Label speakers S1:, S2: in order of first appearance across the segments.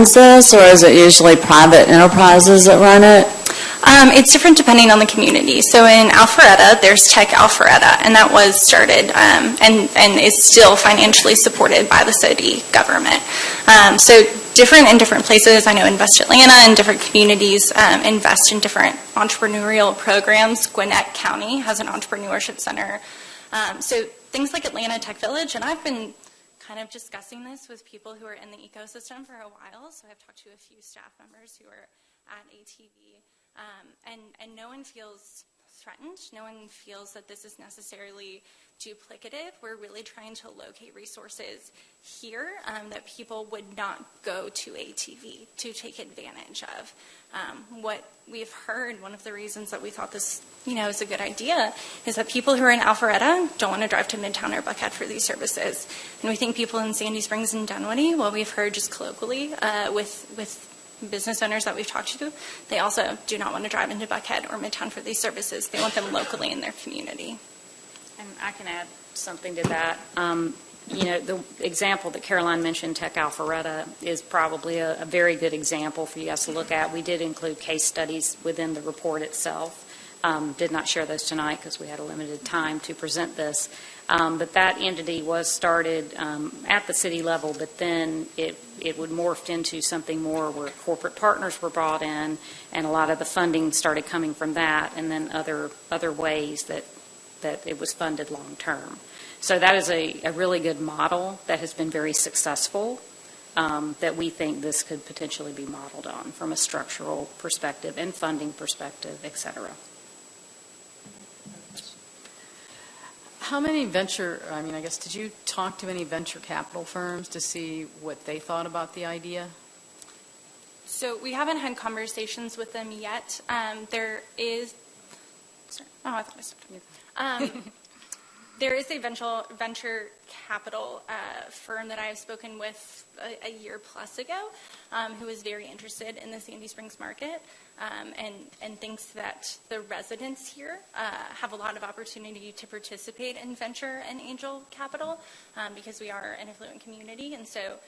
S1: runs this, or is it usually private enterprises that run it?
S2: It's different depending on the community. So in Alpharetta, there's Tech Alpharetta, and that was started and is still financially supported by the city government. So different in different places. I know Invest Atlanta and different communities invest in different entrepreneurial programs. Gwinnett County has an entrepreneurship center. So things like Atlanta Tech Village, and I've been kind of discussing this with people who are in the ecosystem for a while. So I've talked to a few staff members who are at ATV. And no one feels threatened. No one feels that this is necessarily duplicative. We're really trying to locate resources here that people would not go to ATV to take advantage of. What we've heard, one of the reasons that we thought this is a good idea, is that people who are in Alpharetta don't want to drive to Midtown or Buckhead for these services. And we think people in Sandy Springs and Dunwoody, what we've heard just colloquially with business owners that we've talked to, they also do not want to drive into Buckhead or Midtown for these services. They want them locally in their community.
S3: And I can add something to that. The example that Caroline mentioned, Tech Alpharetta, is probably a very good example for you guys to look at. We did include case studies within the report itself. Did not share those tonight because we had a limited time to present this. But that entity was started at the city level, but then it would morphed into something more where corporate partners were brought in, and a lot of the funding started coming from that, and then other ways that it was funded long term. So that is a really good model that has been very successful, that we think this could potentially be modeled on from a structural perspective and funding perspective, et cetera.
S4: How many did you talk to any venture capital firms to see what they thought about the idea?
S2: So we haven't had conversations with them yet. There is, I thought I stopped. There is a venture capital firm that I have spoken with a year plus ago who is very interested in the Sandy Springs market and thinks that the residents here have a lot of opportunity to participate in venture and angel capital because we are an affluent community. And so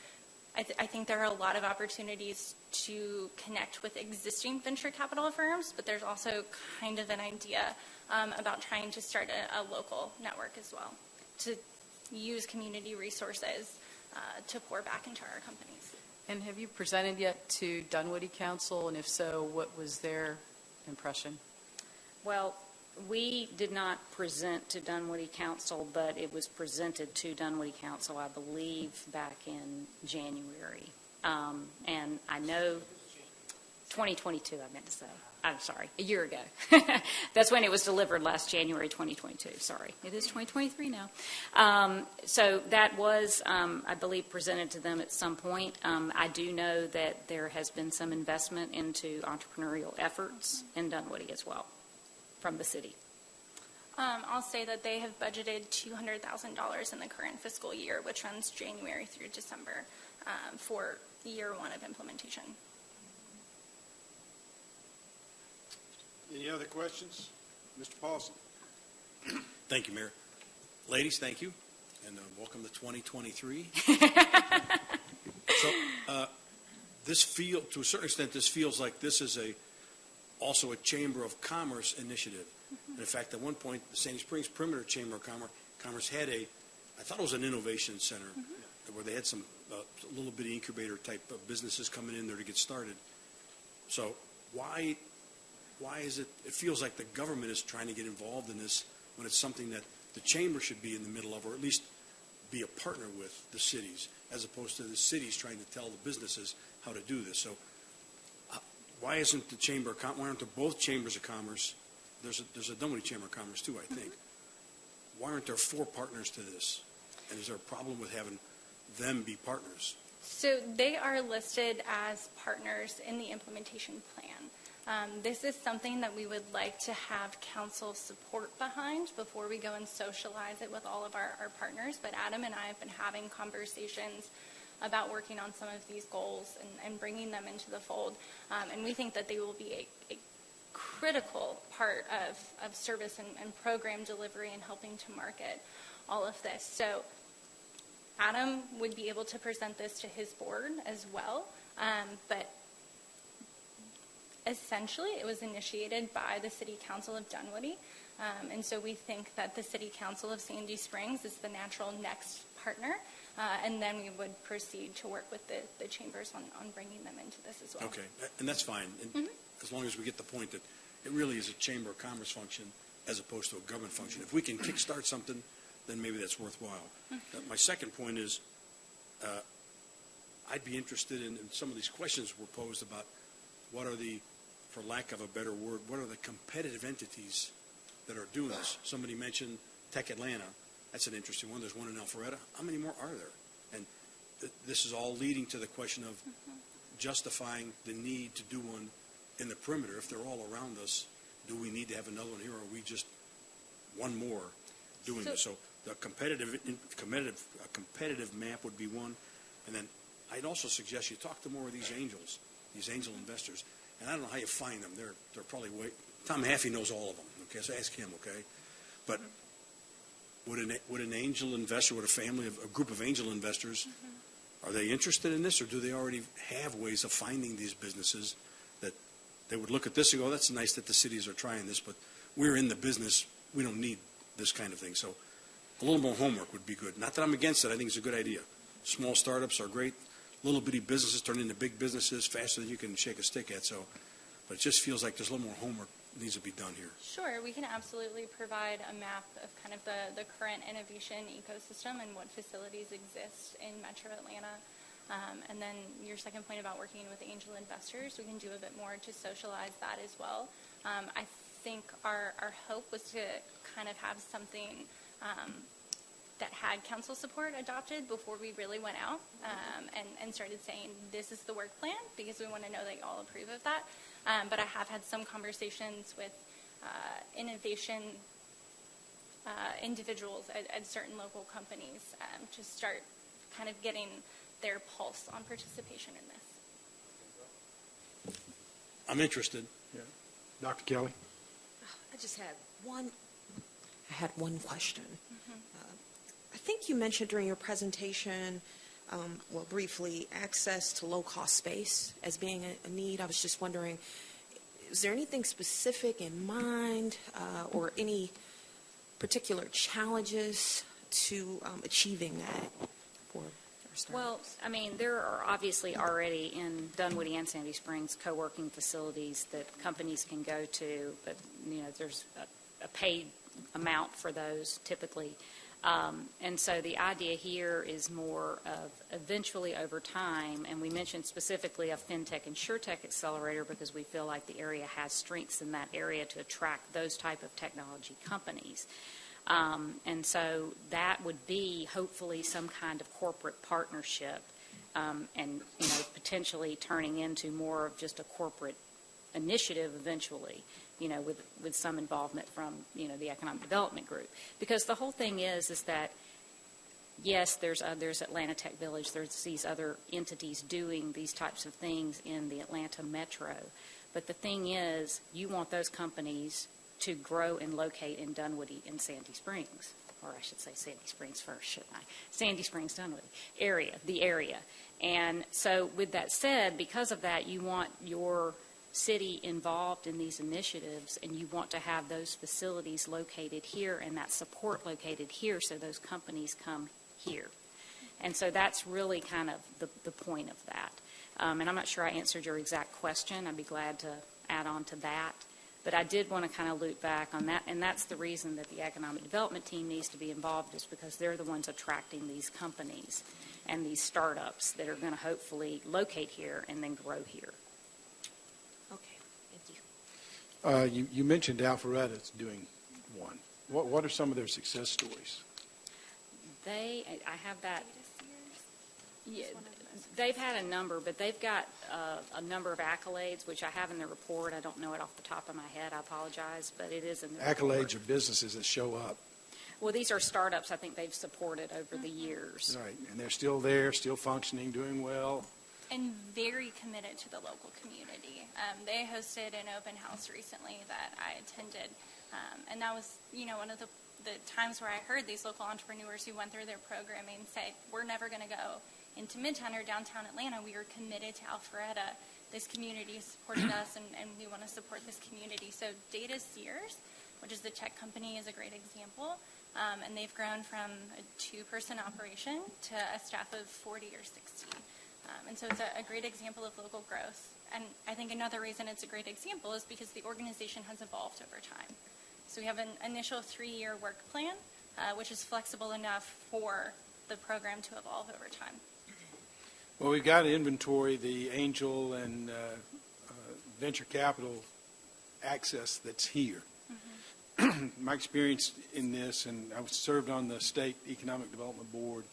S2: I think there are a lot of opportunities to connect with existing venture capital firms, but there's also kind of an idea about trying to start a local network as well, to use community resources to pour back into our companies.
S4: And have you presented yet to Dunwoody Council, and if so, what was their impression?
S3: Well, we did not present to Dunwoody Council, but it was presented to Dunwoody Council, I believe, back in January. And I know 2022, I meant to say. I'm sorry, a year ago. That's when it was delivered, last January 2022. Sorry, it is 2023 now. So that was, I believe, presented to them at some point. I do know that there has been some investment into entrepreneurial efforts in Dunwoody as well from the city.
S2: I'll say that they have budgeted $200,000 in the current fiscal year, which runs January through December, for year one of implementation.
S5: Any other questions? Mr. Paulson.
S6: Thank you, Mayor. Ladies, thank you, and welcome to 2023. So, to a certain extent, this feels like this is also a Chamber of Commerce initiative. And in fact, at one point, the Sandy Springs Perimeter Chamber of Commerce had I thought it was an innovation center, where they had some little bitty incubator type of businesses coming in there to get started. So why is it feels like the government is trying to get involved in this when it's something that the chamber should be in the middle of, or at least be a partner with the cities, as opposed to the cities trying to tell the businesses how to do this. So why isn't the chamber, why aren't there both chambers of commerce? There's a Dunwoody Chamber of Commerce too, I think. Why aren't there 4 partners to this? And is there a problem with having them be partners?
S2: So they are listed as partners in the implementation plan. This is something that we would like to have council support behind before we go and socialize it with all of our partners. But Adam and I have been having conversations about working on some of these goals and bringing them into the fold. And we think that they will be a critical part of service and program delivery and helping to market all of this. So Adam would be able to present this to his board as well. But essentially, it was initiated by the City Council of Dunwoody. And so we think that the City Council of Sandy Springs is the natural next partner. And then we would proceed to work with the chambers on bringing them into this as well.
S6: Okay, and that's fine, and as long as we get the point that it really is a Chamber of Commerce function as opposed to a government function. If we can kickstart something, then maybe that's worthwhile. My second point is, I'd be interested in some of these questions were posed about what are the, for lack of a better word, what are the competitive entities that are doing this? Somebody mentioned Tech Atlanta. That's an interesting one. There's one in Alpharetta. How many more are there? And this is all leading to the question of justifying the need to do one in the perimeter. If they're all around us, do we need to have another one here, or are we just one more doing this? So the competitive map would be one. And then I'd also suggest you talk to more of these angel investors. And I don't know how you find them. They're probably Tom Haffey knows all of them. Okay, so ask him. Okay, but would an angel investor, would a group of angel investors, are they interested in this, or do they already have ways of finding these businesses that they would look at this and go, that's nice that the cities are trying this, but we're in the business, we don't need this kind of thing. So a little more homework would be good. Not that I'm against it, I think it's a good idea. Small startups are great. Little bitty businesses turn into big businesses faster than you can shake a stick at. So, but it just feels like there's a little more homework needs to be done here.
S2: Sure, we can absolutely provide a map of kind of the current innovation ecosystem and what facilities exist in Metro Atlanta. And then your second point about working with angel investors, we can do a bit more to socialize that as well. I think our hope was to kind of have something that had council support adopted before we really went out and started saying this is the work plan, because we want to know that you all approve of that. But I have had some conversations with innovation individuals at certain local companies to start kind of getting their pulse on participation in this.
S6: I'm interested.
S5: Yeah. Dr. Kelly?
S7: I just had one question. I think you mentioned during your presentation, well, briefly, access to low-cost space as being a need. I was just wondering, is there anything specific in mind or any particular challenges to achieving that for our startups?
S3: Well, I mean, there are obviously already in Dunwoody and Sandy Springs co-working facilities that companies can go to, but, there's a paid amount for those typically. And so the idea here is more of eventually over time, and we mentioned specifically a FinTech and SureTech accelerator because we feel like the area has strengths in that area to attract those type of technology companies. And so that would be hopefully some kind of corporate partnership and potentially turning into more of just a corporate initiative eventually, with some involvement from, the Economic Development Group. Because the whole thing is that, yes, there's Atlanta Tech Village, there's these other entities doing these types of things in the Atlanta metro. But the thing is, you want those companies to grow and locate in Dunwoody and Sandy Springs. Or I should say Sandy Springs first, shouldn't I? Sandy Springs, Dunwoody the area. And so with that said, because of that, you want your city involved in these initiatives, and you want to have those facilities located here and that support located here so those companies come here. And so that's really kind of the point of that. And I'm not sure I answered your exact question. I'd be glad to add on to that. But I did want to kind of loop back on that, and that's the reason that the economic development team needs to be involved, is because they're the ones attracting these companies and these startups that are going to hopefully locate here and then grow here.
S7: Okay, thank you.
S5: You mentioned Alpharetta's doing one. What are some of their success stories?
S3: I have that. Yeah, they've had a number, but they've got a number of accolades, which I have in the report. I don't know it off the top of my head. I apologize, but it is in the
S5: Accolades
S3: report.
S5: are businesses that show up.
S3: Well, these are startups I think they've supported over the years.
S5: Right, and they're still there, still functioning, doing well.
S2: And very committed to the local community. They hosted an open house recently that I attended, and that was, one of the times where I heard these local entrepreneurs who went through their programming say, we're never going to go into Midtown or downtown Atlanta, we are committed to Alpharetta. This community has supported us, and we want to support this community. So Data Sears, which is the tech company, is a great example. And they've grown from a 2-person operation to a staff of 40 or 60. And so it's a great example of local growth. And I think another reason it's a great example is because the organization has evolved over time. So we have an initial 3-year work plan, which is flexible enough for the program to evolve over time.
S5: Well, we've got to inventory the angel and venture capital access that's here. My experience in this, and I served on the State Economic Development Board,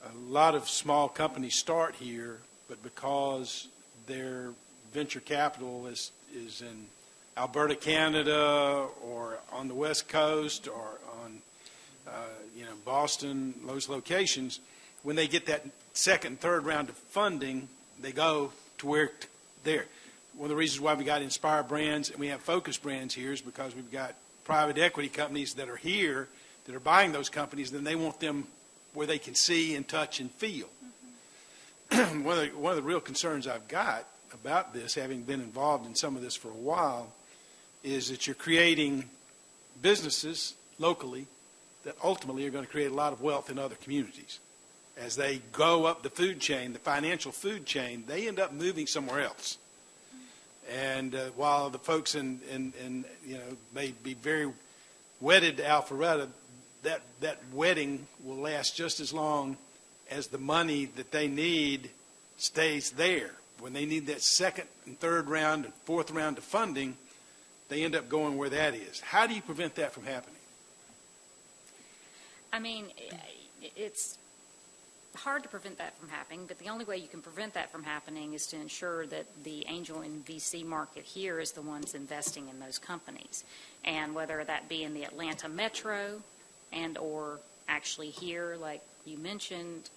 S5: a lot of small companies start here, but because their venture capital is in Alberta, Canada, or on the West Coast, or on Boston, those locations, when they get that second and third round of funding, they go to where there. One of the reasons why we got Inspire Brands and we have Focus Brands here is because we've got private equity companies that are here that are buying those companies, and they want them where they can see and touch and feel. One of the real concerns I've got about this, having been involved in some of this for a while, is that you're creating businesses locally that ultimately are going to create a lot of wealth in other communities. As they go up the food chain, the financial food chain, they end up moving somewhere else. And while the folks in may be very wedded to Alpharetta, that wedding will last just as long as the money that they need stays there. When they need that second and third round and fourth round of funding, they end up going where that is. How do you prevent that from happening?
S3: I mean, it's hard to prevent that from happening, but the only way you can prevent that from happening is to ensure that the angel and VC market here is the ones investing in those companies. And whether that be in the Atlanta metro and or actually here, like you mentioned,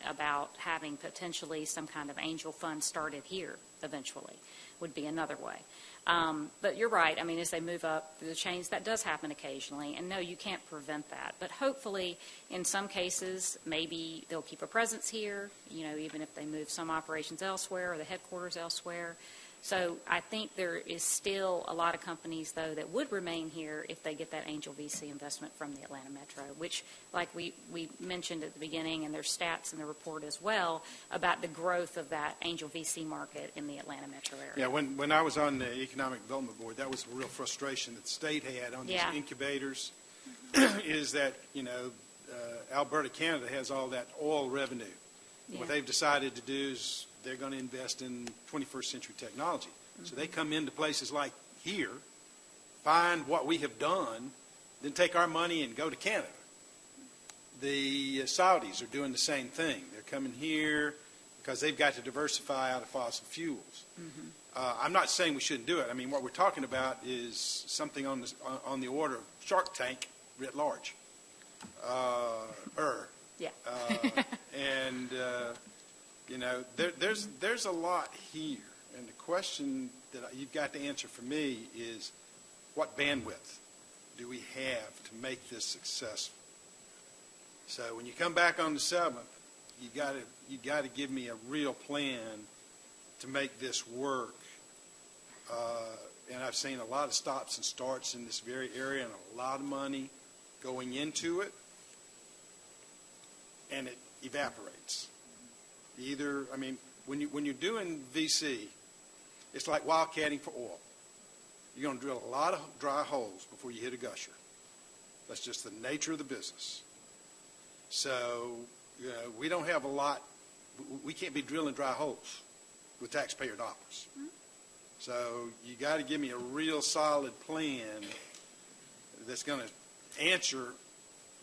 S3: about having potentially some kind of angel fund started here eventually would be another way. But you're right. I mean, as they move up through the chains, that does happen occasionally. And no, you can't prevent that. But hopefully, in some cases, maybe they'll keep a presence here, even if they move some operations elsewhere or the headquarters elsewhere. So I think there is still a lot of companies, though, that would remain here if they get that angel VC investment from the Atlanta Metro, which, like we mentioned at the beginning, and there's stats in the report as well, about the growth of that angel VC market in the Atlanta Metro area.
S5: Yeah, when I was on the Economic Development Board, that was a real frustration that the state had on these incubators, is that, Alberta, Canada has all that oil revenue. Yeah. What they've decided to do is they're going to invest in 21st century technology. So they come into places like here, find what we have done, then take our money and go to Canada. The Saudis are doing the same thing. They're coming here because they've got to diversify out of fossil fuels. I'm not saying we shouldn't do it. I mean, what we're talking about is something on the order of Shark Tank writ large.
S3: Yeah.
S5: And there's a lot here, and the question that you've got to answer for me is, what bandwidth do we have to make this successful? So when you come back on the 7th, you got to give me a real plan to make this work. And I've seen a lot of stops and starts in this very area, and a lot of money going into it, and it evaporates. When you're doing VC, it's like wildcatting for oil. You're going to drill a lot of dry holes before you hit a gusher. That's just the nature of the business. So we don't have a lot. We can't be drilling dry holes with taxpayer dollars. So you got to give me a real solid plan that's going to answer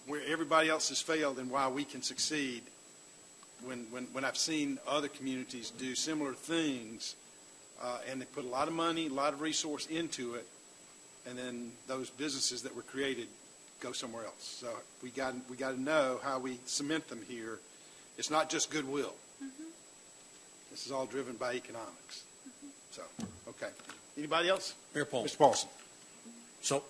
S5: where everybody else has failed and why we can succeed. When I've seen other communities do similar things, and they put a lot of money, a lot of resource into it, and then those businesses that were created go somewhere else. So we got to know how we cement them here. It's not just goodwill. This is all driven by economics. So, okay. Anybody else?
S6: Mayor Paul.
S5: Mr. Paulson.
S6: So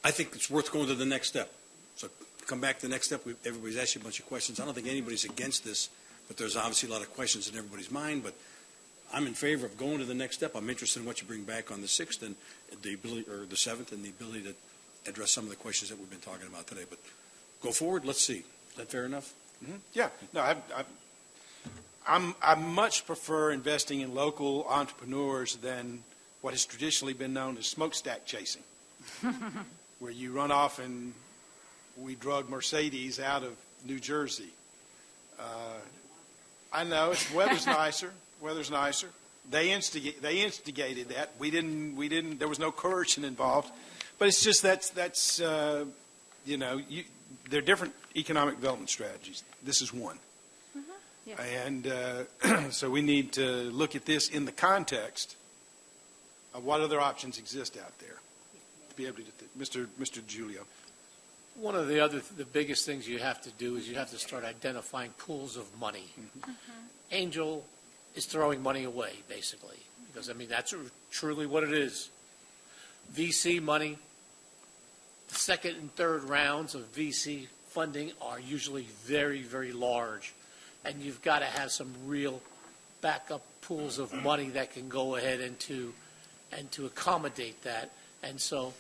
S6: I think it's worth going to the next step. So come back to the next step. Everybody's asked you a bunch of questions. I don't think anybody's against this, but there's obviously a lot of questions in everybody's mind. But I'm in favor of going to the next step. I'm interested in what you bring back on the 6th and the ability, or the 7th, and the ability to address some of the questions that we've been talking about today. But go forward. Let's see. Is that fair enough?
S5: Mm-hmm. Yeah. No, I much prefer investing in local entrepreneurs than what has traditionally been known as smokestack chasing, where you run off and we drug Mercedes out of New Jersey. I know weather's nicer. Weather's nicer. They instigated that. We didn't. There was no coercion involved. But it's just that's there are different economic development strategies. This is one.
S3: Yeah.
S5: And so we need to look at this in the context of what other options exist out there to be able to do. Mr. Giulio.
S8: One of the biggest things you have to do is you have to start identifying pools of money.
S2: Mm-hmm.
S8: Angel is throwing money away, basically, because, I mean, that's truly what it is. VC money, the second and third rounds of VC funding are usually very, very large, and you've got to have some real backup pools of money that can go ahead and to accommodate that. And so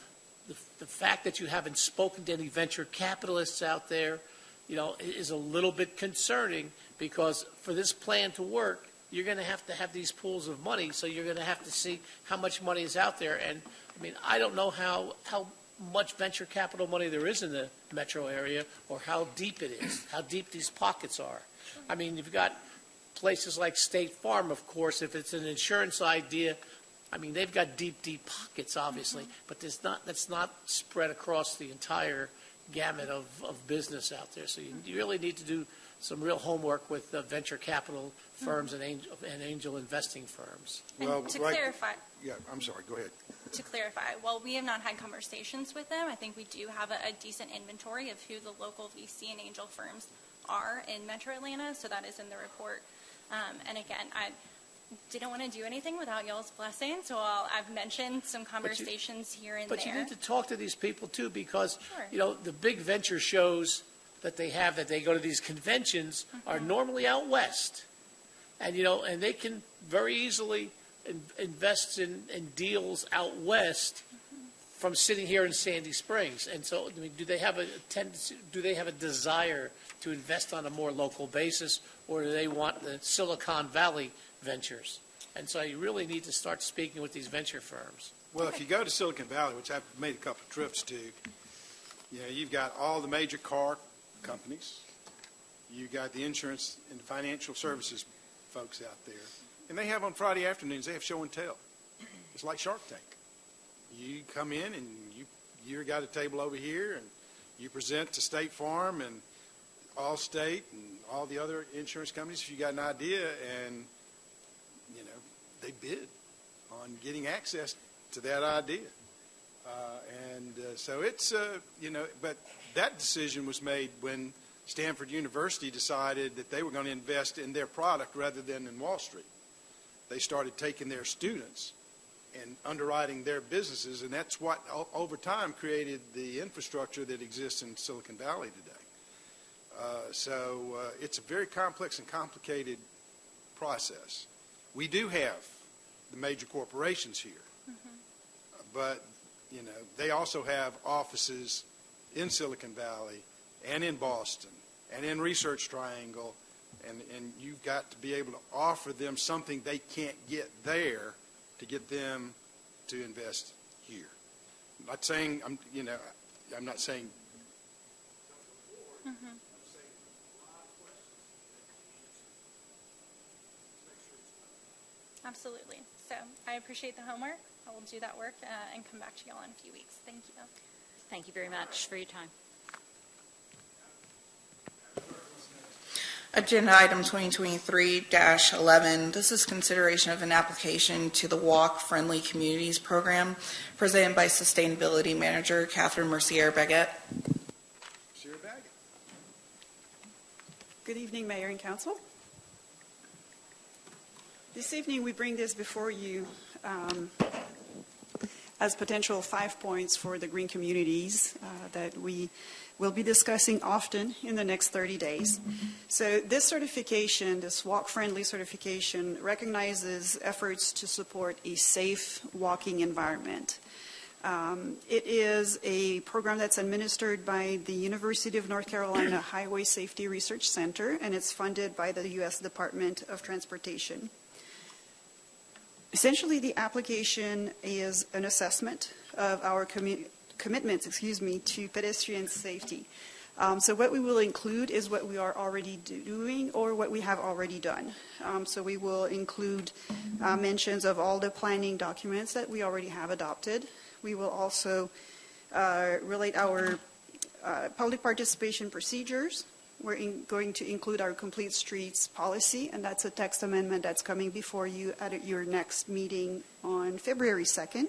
S8: the fact that you haven't spoken to any venture capitalists out there, is a little bit concerning, because for this plan to work, you're going to have these pools of money, so you're going to have to see how much money is out there. And, I mean, I don't know how much venture capital money there is in the metro area, or how deep it is, how deep these pockets are. I mean, you've got places like State Farm, of course. If it's an insurance idea, I mean, they've got deep, deep pockets, obviously, but that's not spread across the entire gamut of business out there. So you really need to do some real homework with venture capital firms and angel investing firms.
S2: And to clarify,
S5: Yeah, I'm sorry. Go ahead.
S2: to clarify, while we have not had conversations with them, I think we do have a decent inventory of who the local VC and angel firms are in Metro Atlanta, so that is in the report. And again, I didn't want to do anything without y'all's blessing, so I've mentioned some conversations here and
S8: But
S2: there.
S8: you need to talk to these people, too, because,
S2: Sure.
S8: the big venture shows that they go to these conventions are normally out west. And, and they can very easily invest in deals out west from sitting here in Sandy Springs. And so, I mean, do they have a tendency, do they have a desire to invest on a more local basis, or do they want the Silicon Valley ventures? And so you really need to start speaking with these venture firms.
S5: Well, if you go to Silicon Valley, which I've made a couple of trips to, you've got all the major car companies. You've got the insurance and financial services folks out there. And they have on Friday afternoons, they have show and tell. It's like Shark Tank. You come in and you got a table over here, and you present to State Farm and Allstate and all the other insurance companies if you got an idea, and they bid on getting access to that idea. So it's but that decision was made when Stanford University decided that they were going to invest in their product rather than in Wall Street. They started taking their students and underwriting their businesses, and that's what over time created the infrastructure that exists in Silicon Valley today. So it's a very complex and complicated process. We do have the major corporations here, but they also have offices in Silicon Valley and in Boston and in Research Triangle, and you've got to be able to offer them something they can't get there to get them to invest here. I'm not saying I'm not saying.
S2: Absolutely. So I appreciate the homework. I will do that work and come back to y'all in a few weeks. Thank you.
S3: Thank you very much for your time.
S9: Agenda item 2023-11. This is consideration of an application to the Walk Friendly Communities Program presented by Sustainability Manager Catherine Mercier-Baguette.
S10: Good evening, Mayor and Council. This evening we bring this before you as potential 5 points for the green communities that we we'll be discussing often in the next 30 days. So this certification, this walk-friendly certification, recognizes efforts to support a safe walking environment. It is a program that's administered by the University of North Carolina Highway Safety Research Center, and it's funded by the U.S. Department of Transportation. Essentially, the application is an assessment of our commitments, to pedestrian safety. So what we will include is what we are already doing or what we have already done. So we will include mentions of all the planning documents that we already have adopted. We will also relate our public participation procedures. We're going to include our complete streets policy, and that's a text amendment that's coming before you at your next meeting on February 2nd.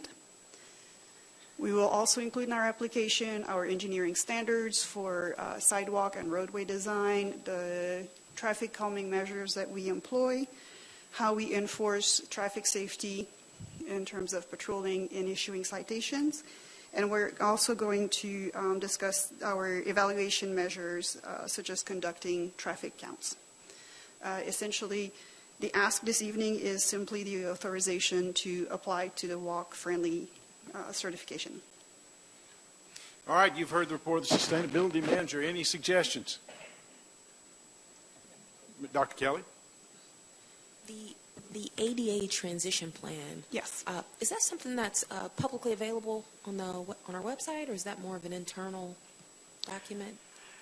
S10: We will also include in our application our engineering standards for sidewalk and roadway design, the traffic calming measures that we employ, how we enforce traffic safety in terms of patrolling and issuing citations. And we're also going to discuss our evaluation measures, such as conducting traffic counts. Essentially, the ask this evening is simply the authorization to apply to the walk-friendly certification.
S5: All right, you've heard the report of the Sustainability Manager. Any suggestions? Dr. Kelly?
S7: The ADA transition plan.
S10: Yes.
S7: Is that something that's publicly available on our website, or is that more of an internal document?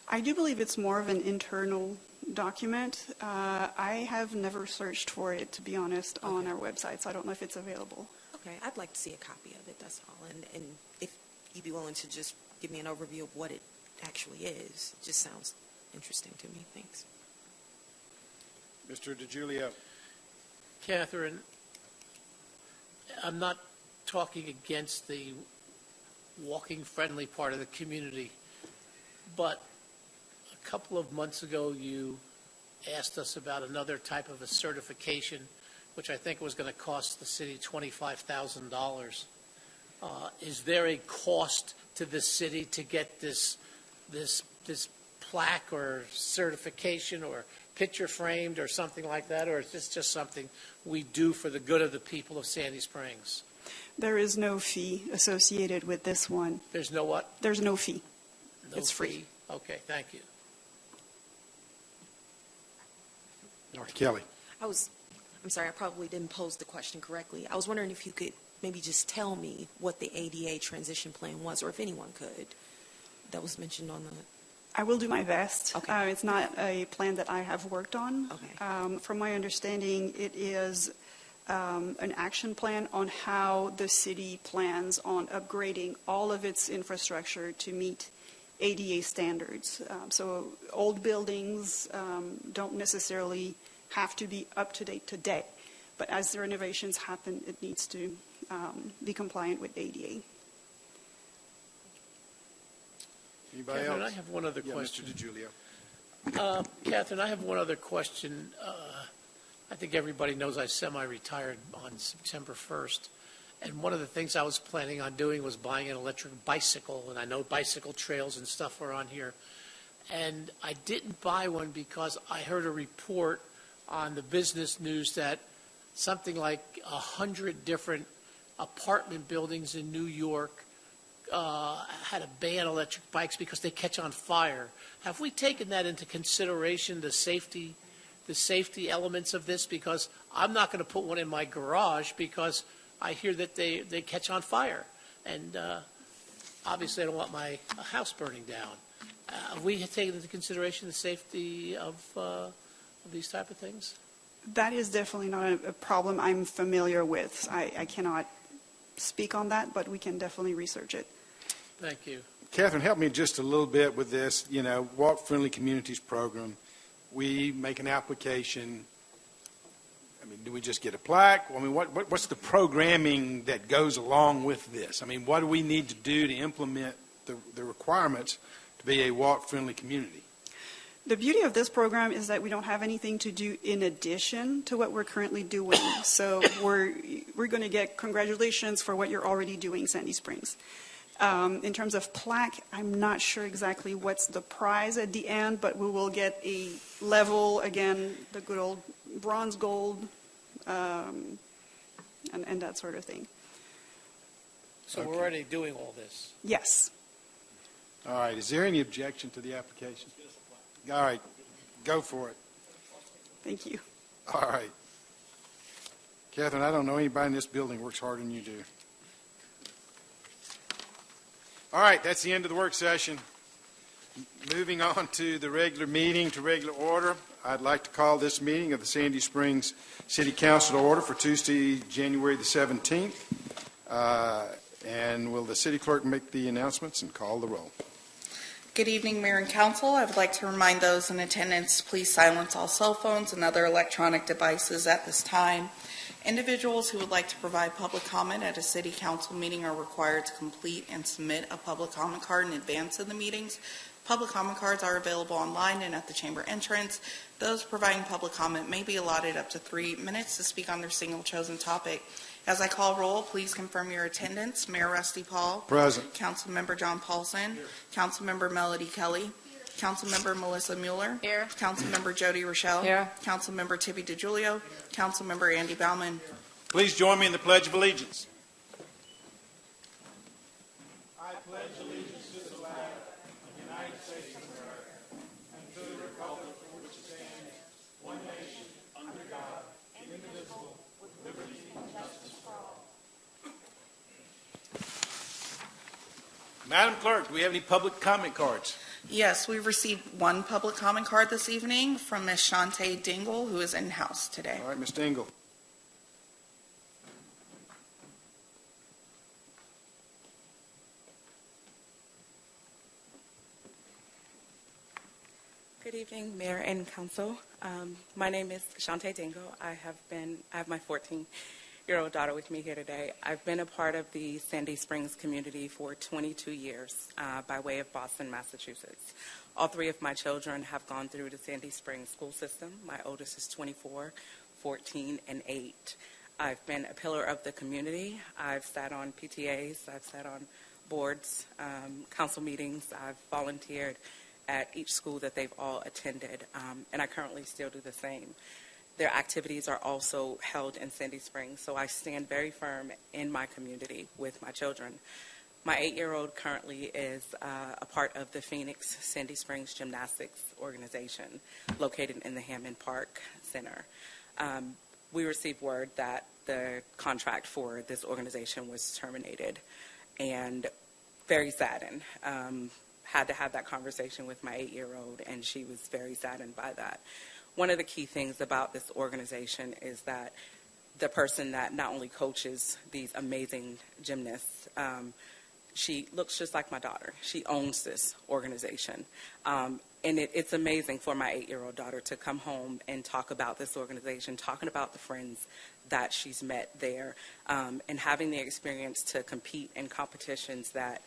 S10: I do believe it's more of an internal document. I have never searched for it, to be honest, on our website, so I don't know if it's available.
S7: Okay, I'd like to see a copy of it, that's all. And if you'd be willing to just give me an overview of what it actually is, it just sounds interesting to me. Thanks.
S5: Mr. DiGiulio.
S8: Catherine, I'm not talking against the walking-friendly part of the community, but a couple of months ago you asked us about another type of a certification, which I think was going to cost the city $25,000. Is there a cost to the city to get this plaque or certification or picture framed or something like that, or is this just something we do for the good of the people of Sandy Springs?
S10: There is no fee associated with this one.
S8: There's no what?
S10: There's no fee.
S8: No
S10: It's free.
S8: fee? Okay, thank you.
S5: Dr. Kelly.
S7: I'm sorry, I probably didn't pose the question correctly. I was wondering if you could maybe just tell me what the ADA transition plan was, or if anyone could, that was mentioned on the...
S10: I will do my best.
S7: Okay.
S10: It's not a plan that I have worked on.
S7: Okay.
S10: From my understanding, it is an action plan on how the city plans on upgrading all of its infrastructure to meet ADA standards. So old buildings don't necessarily have to be up to date today, but as the renovations happen, it needs to be compliant with ADA.
S5: Anybody
S8: Catherine,
S5: else?
S8: I have one other question.
S5: Mr. DiGiulio.
S8: Catherine, I have one other question. I think everybody knows I semi-retired on September 1st. And one of the things I was planning on doing was buying an electric bicycle. And I know bicycle trails and stuff are on here. And I didn't buy one because I heard a report on the business news that something like 100 different apartment buildings in New York had to ban electric bikes because they catch on fire. Have we taken that into consideration, the safety elements of this? Because I'm not going to put one in my garage because I hear that they catch on fire. And obviously I don't want my house burning down. Have we taken into consideration the safety of these type of things?
S10: That is definitely not a problem I'm familiar with. I cannot speak on that, but we can definitely research it.
S8: Thank you.
S5: Catherine, help me just a little bit with this, Walk Friendly Communities program. We make an application. I mean, do we just get a plaque? I mean, what's the programming that goes along with this? I mean, what do we need to do to implement the requirements to be a walk friendly community?
S10: The beauty of this program is that we don't have anything to do in addition to what we're currently doing. So we're going to get congratulations for what you're already doing, Sandy Springs. In terms of plaque, I'm not sure exactly what's the prize at the end, but we will get a level, again, the good old bronze, gold, and that sort of thing.
S8: So we're already doing all this.
S10: Yes.
S5: All right, is there any objection to the application? All right, go for it.
S10: Thank you.
S5: All right. Catherine, I don't know anybody in this building works harder than you do. All right, that's the end of the work session. Moving on to the regular meeting, to regular order, I'd like to call this meeting of the Sandy Springs City Council to order for Tuesday, January the 17th. And will the city clerk make the announcements and call the roll?
S9: Good evening, Mayor and Council. I would like to remind those in attendance to please silence all cell phones and other electronic devices at this time. Individuals who would like to provide public comment at a city council meeting are required to complete and submit a public comment card in advance of the meetings. Public comment cards are available online and at the chamber entrance. Those providing public comment may be allotted up to 3 minutes to speak on their single chosen topic. As I call roll, please confirm your attendance. Mayor Rusty Paul.
S5: Present.
S9: Councilmember John Paulson. Councilmember Melody Kelly. Councilmember Melissa Mueller.
S4: Here.
S9: Councilmember Jody Rochelle.
S4: Here.
S9: Councilmember Tippy DeGiulio. Councilmember Andy Bauman.
S5: Please join me in the Pledge of Allegiance. I pledge allegiance to the flag of the United States of America and to the republic for which it stands, one nation, under God, indivisible, with liberty and justice for all. Madam Clerk, do we have any public comment cards?
S9: Yes, we received one public comment card this evening from Ms. Shantae Dingle, who is in-house today.
S5: All right, Ms. Dingle.
S11: Good evening, Mayor and Council. My name is Shantae Dingle. I have my 14-year-old daughter with me here today. I've been a part of the Sandy Springs community for 22 years by way of Boston, Massachusetts. All 3 of my children have gone through the Sandy Springs school system. My oldest is 24, 14, and 8. I've been a pillar of the community. I've sat on PTAs. I've sat on boards, council meetings. I've volunteered at each school that they've all attended, and I currently still do the same. Their activities are also held in Sandy Springs, so I stand very firm in my community with my children. My 8-year-old currently is a part of the Phoenix Sandy Springs Gymnastics Organization located in the Hammond Park Center. We received word that the contract for this organization was terminated, and very saddened. Had to have that conversation with my 8-year-old, and she was very saddened by that. One of the key things about this organization is that the person that not only coaches these amazing gymnasts, she looks just like my daughter. She owns this organization. And it's amazing for my 8-year-old daughter to come home and talk about this organization, talking about the friends that she's met there, and having the experience to compete in competitions that,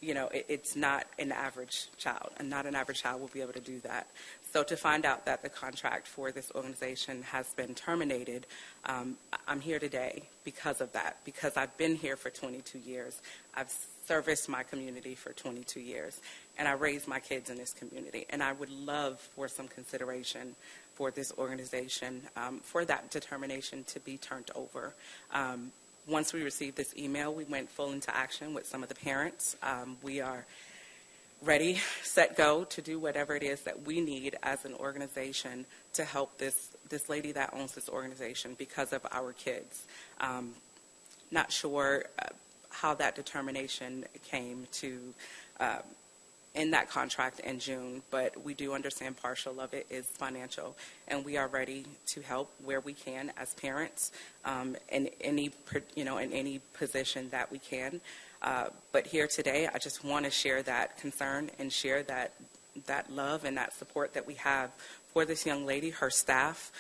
S11: you know, it's not an average child, and not an average child will be able to do that. So to find out that the contract for this organization has been terminated, I'm here today because of that, because I've been here for 22 years. I've serviced my community for 22 years, and I raised my kids in this community. And I would love for some consideration for this organization, for that determination to be turned over. Once we received this email, we went full into action with some of the parents. We are ready, set, go to do whatever it is that we need as an organization to help this lady that owns this organization because of our kids. Not sure how that determination came to in that contract in June, but we do understand partial of it is financial, and we are ready to help where we can as parents in any position that we can. But here today, I just want to share that concern and share that love and that support that we have for this young lady, her staff,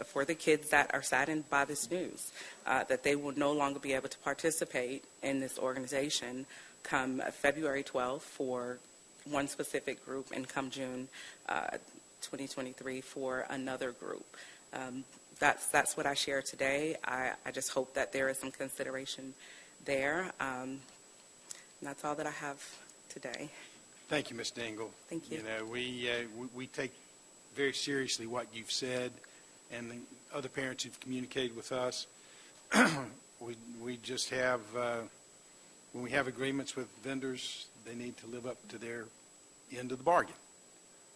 S11: for the kids that are saddened by this news, that they will no longer be able to participate in this organization come February 12th for one specific group, and come June 2023 for another group. That's what I share today. I just hope that there is some consideration there. That's all that I have today.
S5: Thank you, Ms. Dingle.
S11: Thank you.
S5: You know, we take very seriously what you've said, and the other parents who've communicated with us. We just have, when we have agreements with vendors, they need to live up to their end of the bargain.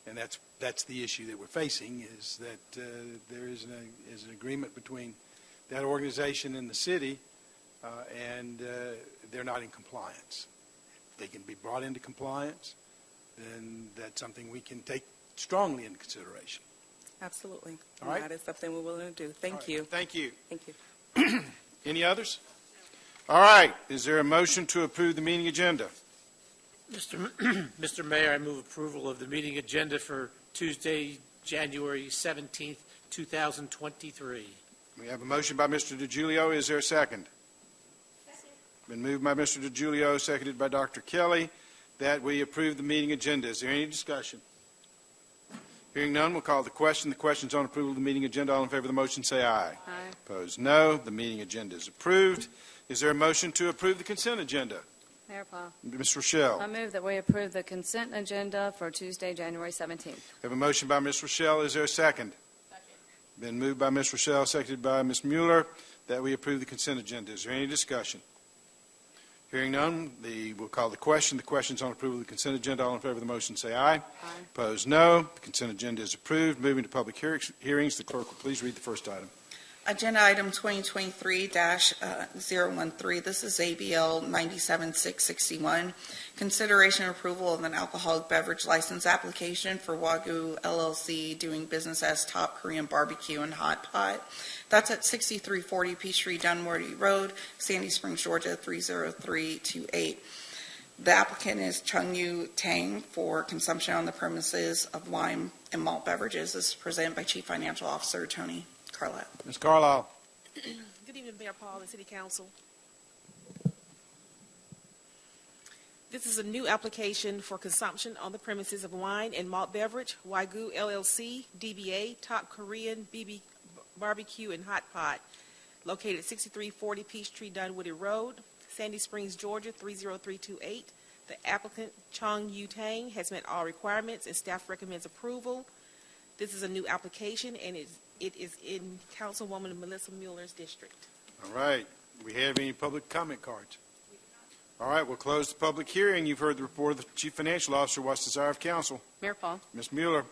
S5: And that's the issue that we're facing, is that there is an agreement between that organization and the city, and they're not in compliance. If they can be brought into compliance, then that's something we can take strongly into consideration.
S11: Absolutely.
S5: All right.
S11: That is something we're willing to do.
S5: All
S11: Thank
S5: right.
S11: you.
S5: Thank you.
S11: Thank you.
S5: Any others? All right. Is there a motion to approve the meeting agenda?
S8: Mr. Mayor, I move approval of the meeting agenda for Tuesday, January 17th, 2023.
S5: We have a motion by Mr. DiGiulio. Is there a second? Been moved by Mr. DiGiulio, seconded by Dr. Kelly, that we approve the meeting agenda. Is there any discussion? Hearing none, we'll call the question. The question's on approval of the meeting agenda. All in favor of the motion, say aye.
S4: Aye.
S5: Opposed, no. The meeting agenda is approved. Is there a motion to approve the consent agenda?
S12: Mayor Paul,
S5: Ms. Rochelle.
S12: I move that we approve the consent agenda for Tuesday, January 17th.
S5: We have a motion by Ms. Rochelle. Is there a second? Been moved by Ms. Rochelle, seconded by Ms. Mueller, that we approve the consent agenda. Is there any discussion? Hearing none, we'll call the question. The question's on approval of the consent agenda. All in favor of the motion, say aye.
S12: Aye.
S5: Opposed, no. The consent agenda is approved. Moving to public hearings, the clerk will please read the first item.
S9: Agenda item 2023-013. This is ABL 97661. Consideration and approval of an alcoholic beverage license application for Wagyu LLC doing business as Top Korean Barbecue and Hot Pot. That's at 6340 Peachtree Dunwoody Road, Sandy Springs, Georgia 30328. The applicant is Chung-Yu Tang for consumption on the premises of wine and malt beverages. This is presented by Chief Financial Officer Tony Carlett.
S5: Ms. Carlisle.
S13: Good evening, Mayor Paul and City Council. This is a new application for consumption on the premises of wine and malt beverage, Wagyu LLC, DBA, Top Korean Barbecue and Hot Pot, located at 6340 Peachtree Dunwoody Road, Sandy Springs, Georgia 30328. The applicant, Chung-Yu Tang, has met all requirements and staff recommends approval. This is a new application and it is in Councilwoman Melissa Mueller's district.
S5: All right. We have any public comment cards? All right. We'll close the public hearing. You've heard the report of the Chief Financial Officer. What's the desire of council?
S12: Mayor Paul,
S5: Ms. Mueller.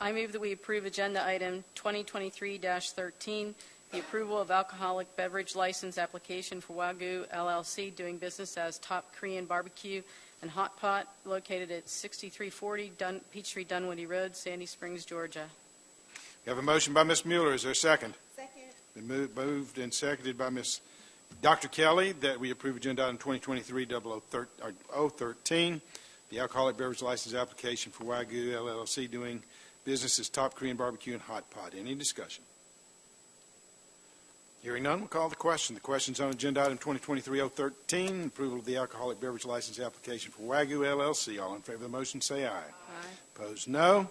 S12: I move that we approve agenda item 2023-13, the approval of alcoholic beverage license application for Wagyu LLC doing business as Top Korean Barbecue and Hot Pot, located at 6340 Peachtree Dunwoody Road, Sandy Springs, Georgia.
S5: We have a motion by Ms. Mueller. Is there a second?
S13: Second.
S5: Been moved and seconded by Ms. Dr. Kelly that we approve agenda item 2023-013, the alcoholic beverage license application for Wagyu LLC doing business as Top Korean Barbecue and Hot Pot. Any discussion? Hearing none, we'll call the question. The question's on agenda item 2023-013, approval of the alcoholic beverage license application for Wagyu LLC. All in favor of the motion, say aye.
S12: Aye.
S5: Opposed, no.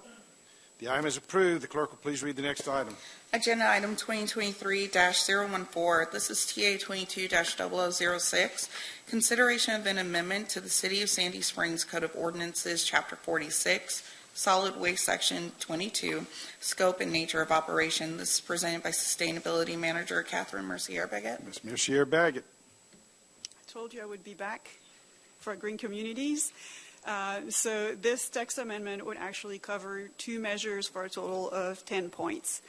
S5: The item is approved. The clerk will please read the next item.
S9: Agenda item 2023-014. This is TA 22-0006. Consideration of an amendment to the City of Sandy Springs Code of Ordinances, Chapter 46, Solid Waste Section 22, Scope and Nature of Operation. This is presented by Sustainability Manager Catherine Mercier-Baggett.
S5: Ms. Mercier-Baggett.
S10: I told you I would be back for Green Communities. So this text amendment would actually cover two measures for a total of 10 points.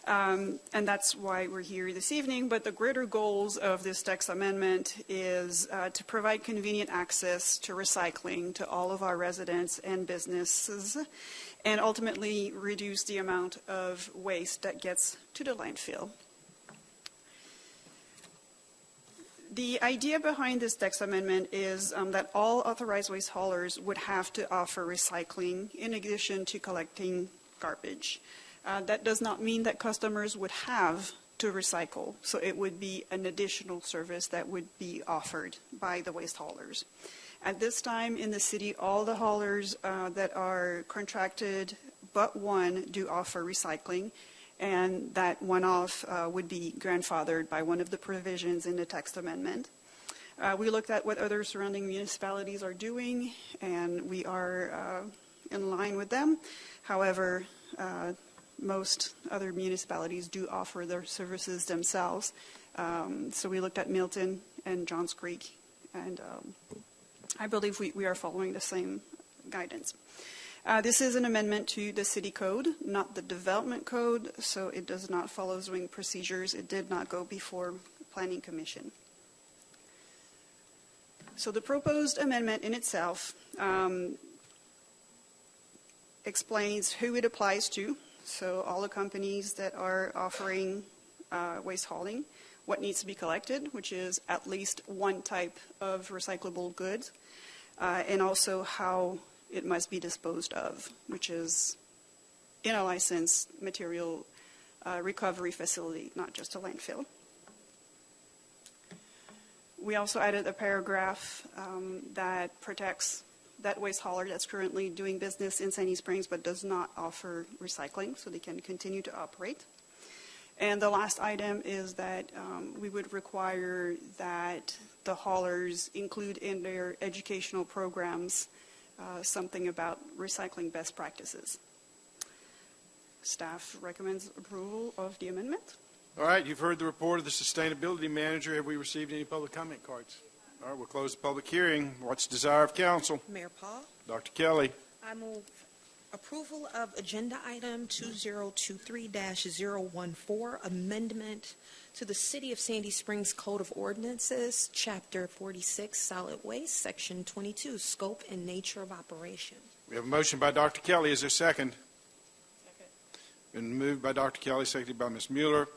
S10: And that's why we're here this evening. But the greater goals of this text amendment is to provide convenient access to recycling to all of our residents and businesses, and ultimately reduce the amount of waste that gets to the landfill. The idea behind this text amendment is that all authorized waste haulers would have to offer recycling in addition to collecting garbage. That does not mean that customers would have to recycle, so it would be an additional service that would be offered by the waste haulers. At this time in the city, all the haulers that are contracted but one do offer recycling, and that one-off would be grandfathered by one of the provisions in the text amendment. We looked at what other surrounding municipalities are doing, and we are in line with them. However, most other municipalities do offer their services themselves. So we looked at Milton and Johns Creek, and I believe we are following the same guidance. This is an amendment to the city code, not the development code, so it does not follow zoning procedures. It did not go before Planning Commission. So the proposed amendment in itself explains who it applies to. So all the companies that are offering waste hauling, what needs to be collected, which is at least one type of recyclable goods, and also how it must be disposed of, which is in a licensed material recovery facility, not just a landfill. We also added a paragraph that protects that waste hauler that's currently doing business in Sandy Springs but does not offer recycling, so they can continue to operate. And the last item is that we would require that the haulers include in their educational programs something about recycling best practices. Staff recommends approval of the amendment.
S5: All right, you've heard the report of the sustainability manager. Have we received any public comment cards? All right, we'll close the public hearing. What's the desire of council?
S7: Mayor Paul,
S5: Dr. Kelly.
S7: I move approval of agenda item 2023-014, amendment to the City of Sandy Springs Code of Ordinances, Chapter 46, Solid Waste, Section 22, Scope and Nature of Operation.
S5: We have a motion by Dr. Kelly. Is there a second? Second. Been moved by Dr. Kelly, seconded by Ms. Mueller,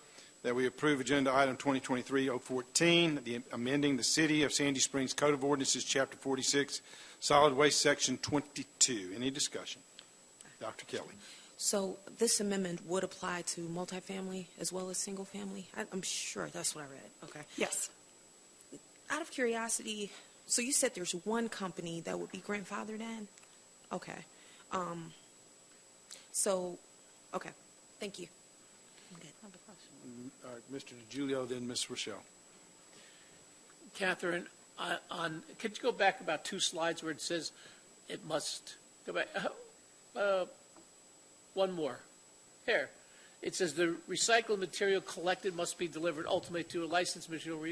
S5: that we approve agenda item 2023-014, amending the City of Sandy Springs Code of Ordinances, Chapter 46, Solid Waste, Section 22. Any discussion? Dr. Kelly.
S7: So this amendment would apply to multifamily as well as single family? I'm sure that's what I read. Okay.
S10: Yes.
S7: Out of curiosity, so you said there's one company that would be grandfathered in? Okay. Okay. Thank you. I'm good.
S5: All right, Mr. DiGiulio, then Ms. Rochelle.
S8: Catherine, could you go back about 2 slides where it says it must, go back, one more. Here. It says the recycled material collected must be delivered ultimately to a licensed material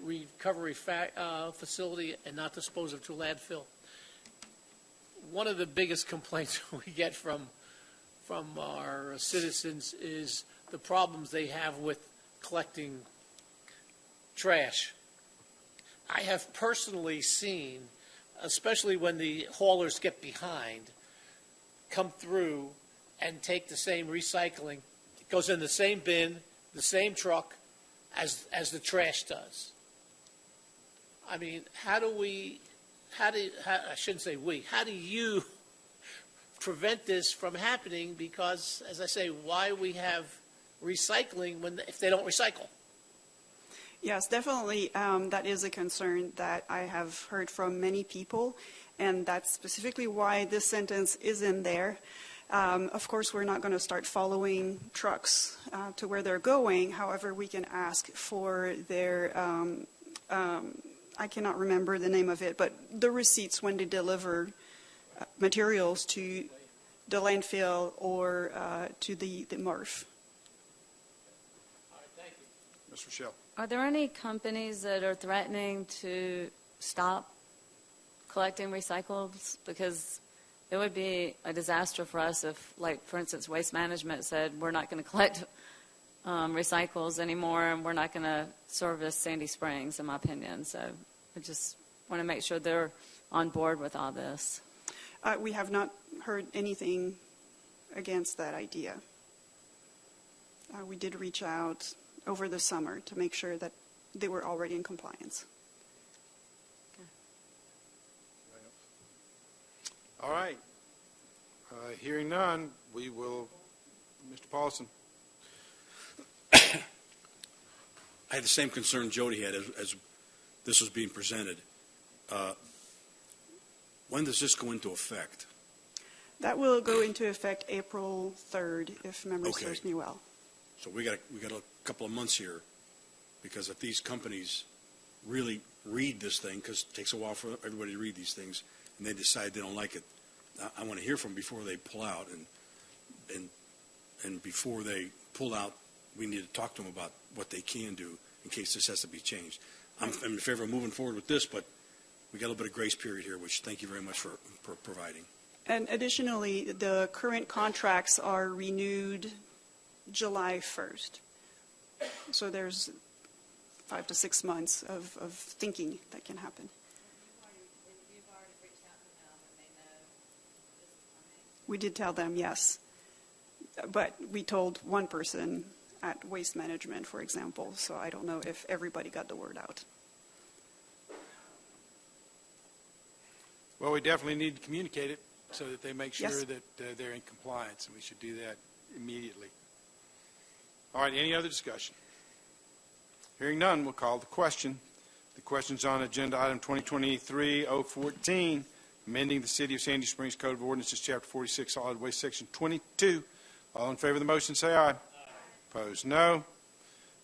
S8: recovery facility and not disposed of to a landfill. One of the biggest complaints we get from our citizens is the problems they have with collecting trash. I have personally seen, especially when the haulers get behind, come through and take the same recycling. It goes in the same bin, the same truck as the trash does. I mean, how do you prevent this from happening? Because, as I say, why we have recycling if they don't recycle?
S10: Yes, definitely. That is a concern that I have heard from many people, and that's specifically why this sentence is in there. Of course, we're not going to start following trucks to where they're going. However, we can ask for their, I cannot remember the name of it, but the receipts when they deliver materials to the landfill or to the MRF.
S8: All right, thank you.
S5: Ms. Rochelle.
S1: Are there any companies that are threatening to stop collecting recyclables? Because it would be a disaster for us if, like, for instance, Waste Management said, we're not going to collect recycles anymore, and we're not going to service Sandy Springs, in my opinion. So I just want to make sure they're on board with all this.
S10: We have not heard anything against that idea. We did reach out over the summer to make sure that they were already in compliance.
S5: All right. Hearing none, we will, Mr. Paulson.
S6: I had the same concern Jody had as this was being presented. When does this go into effect?
S10: That will go into effect April 3rd, if memory
S6: Okay.
S10: serves me well.
S6: So we got a couple of months here, because if these companies really read this thing, because it takes a while for everybody to read these things, and they decide they don't like it. I want to hear from them before they pull out, and before they pull out, we need to talk to them about what they can do in case this has to be changed. I'm in favor of moving forward with this, but we got a little bit of grace period here, which thank you very much for providing.
S10: And additionally, the current contracts are renewed July 1st. So there's 5 to 6 months of thinking that can happen. We did tell them, yes. But we told one person at Waste Management, for example, so I don't know if everybody got the word out.
S5: Well, we definitely need to communicate it so that they make sure
S10: Yes.
S5: that they're in compliance, and we should do that immediately. All right, any other discussion? Hearing none, we'll call the question. The question's on agenda item 2023-014, amending the City of Sandy Springs Code of Ordinances, Chapter 46, Solid Waste, Section 22. All in favor of the motion, say aye. Opposed, no.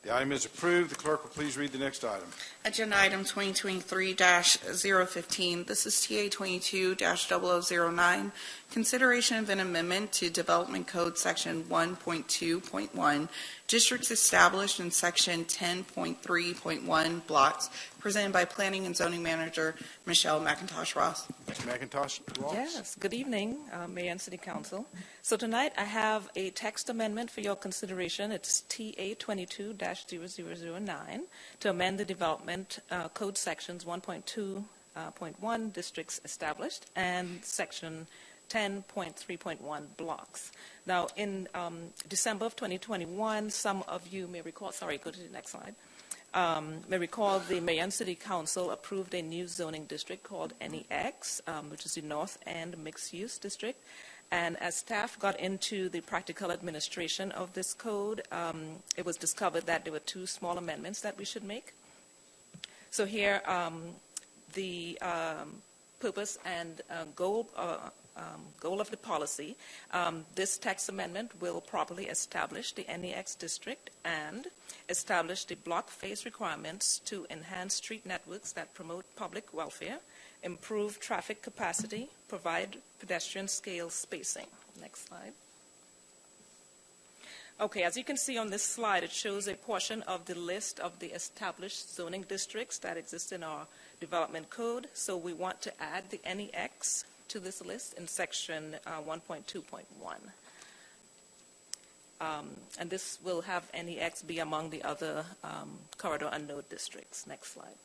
S5: The item is approved. The clerk will please read the next item.
S9: Agenda item 2023-015. This is TA 22-0009. Consideration of an amendment to Development Code Section 1.2.1, districts established in Section 10.3.1 blocks, presented by Planning and Zoning Manager Michelle McIntosh Ross.
S5: Ms. McIntosh Ross.
S14: Yes, good evening, Mayor and City Council. So tonight I have a text amendment for your consideration. It's TA 22-0009 to amend the Development Code Sections 1.2.1 districts established and Section 10.3.1 blocks. Now, in December of 2021, some of you may recall, sorry, go to the next slide, may recall the Mayor and City Council approved a new zoning district called NEX, which is the North End Mixed Use District. And as staff got into the practical administration of this code, it was discovered that there were two small amendments that we should make. So here, the purpose and goal of the policy, this text amendment will properly establish the NEX district and establish the block face requirements to enhance street networks that promote public welfare, improve traffic capacity, provide pedestrian scale spacing. Next slide. Okay, as you can see on this slide, it shows a portion of the list of the established zoning districts that exist in our development code. So we want to add the NEX to this list in section 1.2.1. And this will have NEX be among the other corridor and node districts. Next slide.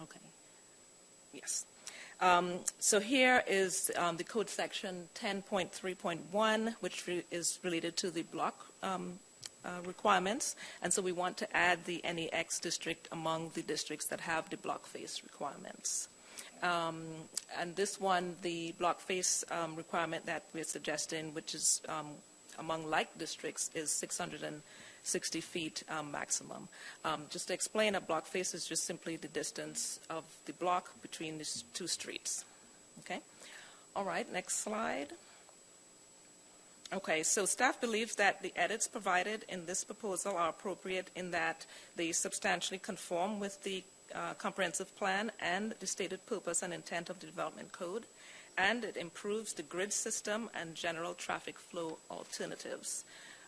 S14: Okay. Yes. So here is the code section 10.3.1, which is related to the block requirements. And so we want to add the NEX district among the districts that have the block face requirements. And this one, the block face requirement that we're suggesting, which is among like districts, is 660 feet maximum. Just to explain, a block face is just simply the distance of the block between these two streets. Okay? All right, next slide. Okay, so staff believes that the edits provided in this proposal are appropriate in that they substantially conform with the comprehensive plan and the stated purpose and intent of the development code, and it improves the grid system and general traffic flow alternatives.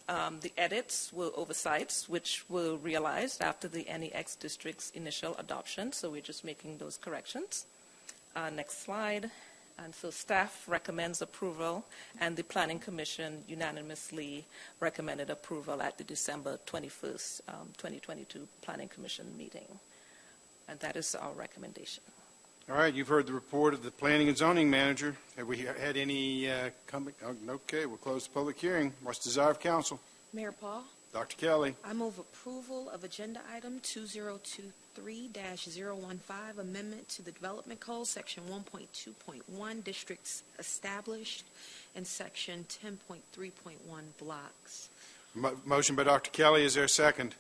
S14: The edits were oversights, which were realized after the NEX district's initial adoption, so we're just making those corrections. Next slide. And so staff recommends approval, and the Planning Commission unanimously recommended approval at the December 21st, 2022 Planning Commission meeting. And that is our recommendation.
S5: All right, you've heard the report of the Planning and Zoning Manager. Have we had any comment? Okay, we'll close the public hearing. What's the desire of council?
S7: Mayor Paul,
S5: Dr. Kelly.
S7: I move approval of agenda item 2023-015, amendment to the Development Code, Section 1.2.1, districts established, and Section 10.3.1 blocks.
S5: Motion by Dr. Kelly. Is there a second?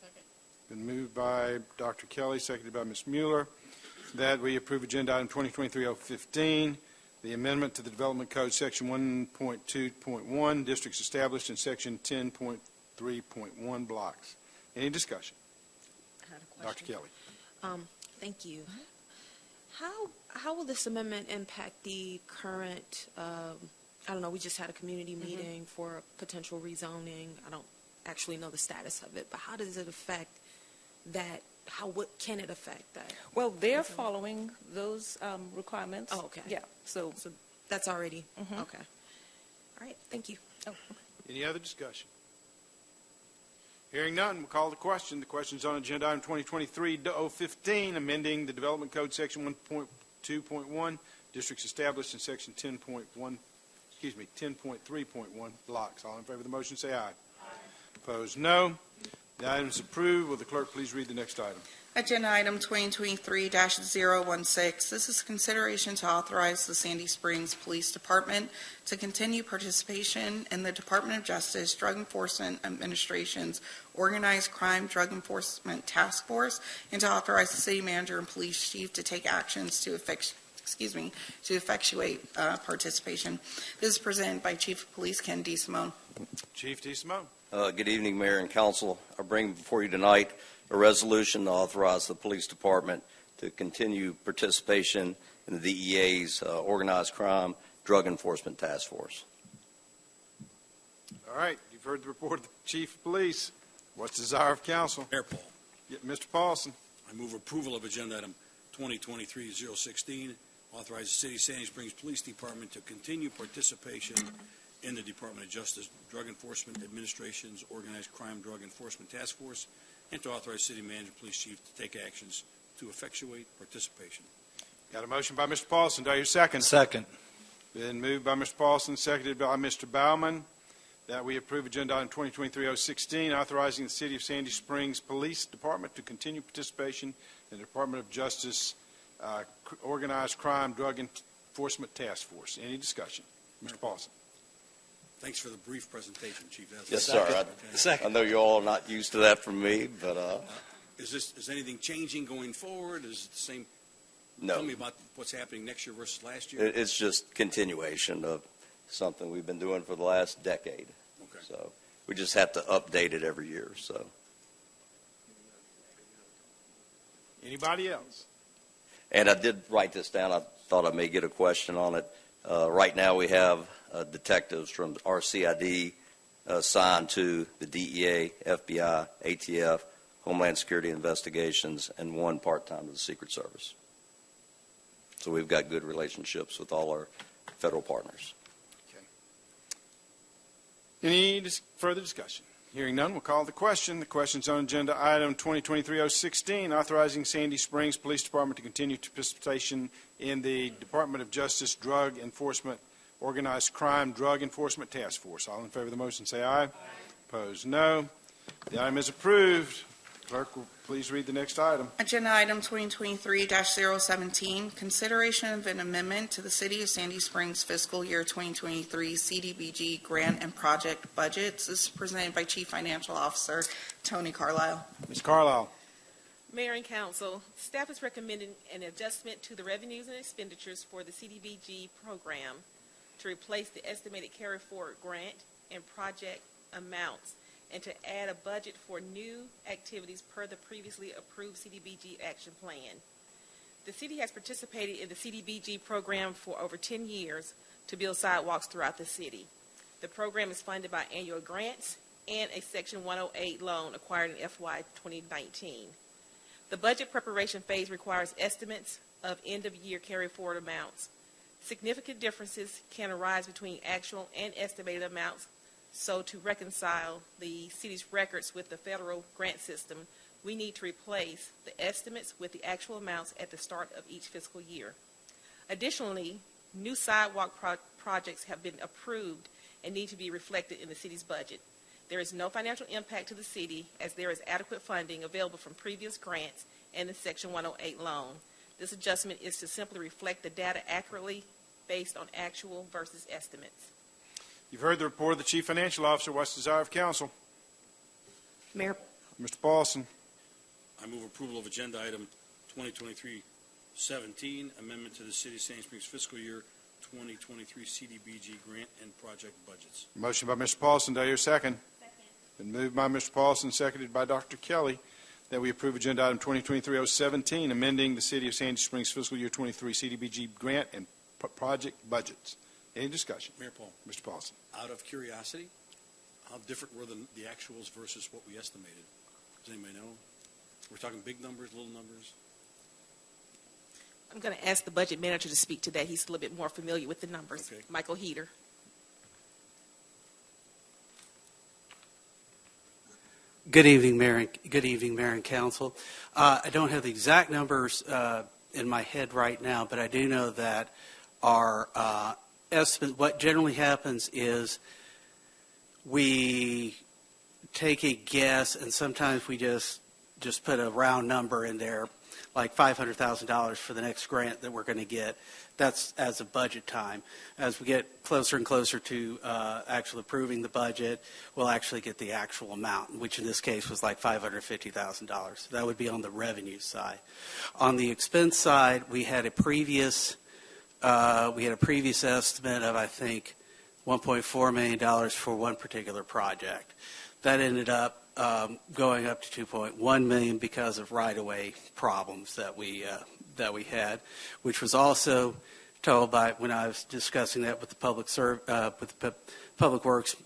S5: Second. Been moved by Dr. Kelly, seconded by Ms. Mueller, that we approve agenda item 2023-015, the amendment to the Development Code, Section 1.2.1, districts established in Section 10.3.1 blocks. Any discussion?
S7: I had a question.
S5: Dr. Kelly.
S7: Thank you. How will this amendment impact the current, I don't know, we just had a community meeting for potential rezoning. I don't actually know the status of it, but how does it affect that? What can it affect that?
S14: Well, they're following those requirements.
S7: Oh, okay.
S14: Yeah, so
S7: That's already, okay. All right, thank you.
S5: Any other discussion? Hearing none, we'll call the question. The question is on agenda item 2023-015, amending the Development Code Section 1.2.1, districts established in Section 10.3.1 blocks. All in favor of the motion, say aye. Aye. Opposed, no. The item is approved. Will the clerk please read the next item?
S9: Agenda item 2023-016. This is consideration to authorize the Sandy Springs Police Department to continue participation in the Department of Justice Drug Enforcement Administration's Organized Crime Drug Enforcement Task Force, and to authorize the city manager and police chief to take actions to effectuate participation. This is presented by Chief of Police Ken DeSimone.
S5: Chief DeSimone.
S15: Good evening, Mayor and Council. I bring before you tonight a resolution to authorize the Police Department to continue participation in the DEA's Organized Crime Drug Enforcement Task Force.
S5: All right, you've heard the report of the Chief of Police. What's the desire of council?
S6: Mayor Paul.
S5: Yeah, Mr. Paulson.
S6: I move approval of agenda item 2023-016, authorize the City of Sandy Springs Police Department to continue participation in the Department of Justice Drug Enforcement Administration's Organized Crime Drug Enforcement Task Force, and to authorize City Manager and Police Chief to take actions to effectuate participation.
S5: Got a motion by Mr. Paulson. Do I hear a second?
S16: Second.
S5: Been moved by Mr. Paulson, seconded by Mr. Baumann, that we approve agenda item 2023-016, authorizing the City of Sandy Springs Police Department to continue participation in the Department of Justice Organized Crime Drug Enforcement Task Force. Any discussion? Mr. Paulson.
S6: Thanks for the brief presentation, Chief.
S15: Yes, sir. I know you all are not used to that from me, but
S6: Is anything changing going forward? Is it the same?
S15: no.
S6: Tell me about what's happening next year versus last year.
S15: It's just continuation of something we've been doing for the last decade.
S6: Okay.
S15: So we just have to update it every year. So.
S5: Anybody else?
S15: And I did write this down. I thought I may get a question on it. Right now we have detectives from RCID assigned to the DEA, FBI, ATF, Homeland Security Investigations, and one part-time to the Secret Service. So we've got good relationships with all our federal partners.
S5: Any further discussion? Hearing none, we'll call the question. The question's on agenda item 2023-016, authorizing Sandy Springs Police Department to continue participation in the Department of Justice Drug Enforcement Organized Crime Drug Enforcement Task Force. All in favor of the motion say aye. Aye. Opposed, no. The item is approved. Clerk will please read the next item.
S9: Agenda item 2023-017, consideration of an amendment to the City of Sandy Springs fiscal year 2023 CDBG grant and project budgets. This is presented by Chief Financial Officer Tony Carlisle.
S5: Ms. Carlisle.
S13: Mayor and Council, staff is recommending an adjustment to the revenues and expenditures for the CDBG program to replace the estimated carry-forward grant and project amounts, and to add a budget for new activities per the previously approved CDBG action plan. The city has participated in the CDBG program for over 10 years to build sidewalks throughout the city. The program is funded by annual grants and a Section 108 loan acquired in FY 2019. The budget preparation phase requires estimates of end-of-year carry-forward amounts. Significant differences can arise between actual and estimated amounts. So to reconcile the city's records with the federal grant system, we need to replace the estimates with the actual amounts at the start of each fiscal year. Additionally, new sidewalk projects have been approved and need to be reflected in the city's budget. There is no financial impact to the city, as there is adequate funding available from previous grants and the Section 108 loan. This adjustment is to simply reflect the data accurately based on actual versus estimates.
S5: You've heard the report of the Chief Financial Officer. What's the desire of council?
S7: Mayor.
S5: Mr. Paulson.
S6: I move approval of agenda item 2023-17, amendment to the City of Sandy Springs fiscal year 2023 CDBG grant and project budgets.
S5: Motion by Mr. Paulson. Do I hear a second? Second. Been moved by Mr. Paulson, seconded by Dr. Kelly, that we approve agenda item 2023-017, amending the City of Sandy Springs fiscal year 23 CDBG grant and project budgets. Any discussion?
S6: Mayor Paul,
S5: Mr. Paulson.
S6: out of curiosity, how different were the actuals versus what we estimated? Does anybody know? We're talking big numbers, little numbers?
S13: I'm going to ask the budget manager to speak to that. He's a little bit more familiar with the numbers.
S6: Okay.
S13: Michael Heater.
S16: Good evening, Mayor. Good evening, Mayor and Council. I don't have the exact numbers in my head right now, but I do know that our estimate. What generally happens is we take a guess, and sometimes we just put a round number in there, like $500,000 for the next grant that we're going to get. That's as of budget time. As we get closer and closer to actually approving the budget, we'll actually get the actual amount, which in this case was like $550,000. That would be on the revenue side. On the expense side, we had a previous estimate of, I think, $1.4 million for one particular project. That ended up going up to $2.1 million because of right-of-way problems that we had, which was also told by when I was discussing that with the Public Works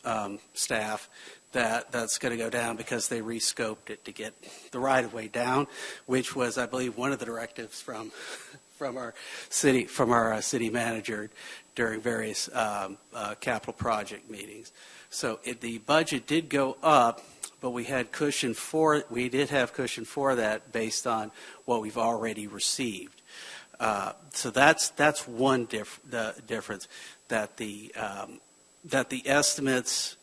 S16: staff, that's going to go down because they rescoped it to get the right-of-way down, which was, I believe, one of the directives from our city manager during various capital project meetings. So the budget did go up, but we had cushion for we did have cushion for that based on what we've already received. So that's one difference, that the estimates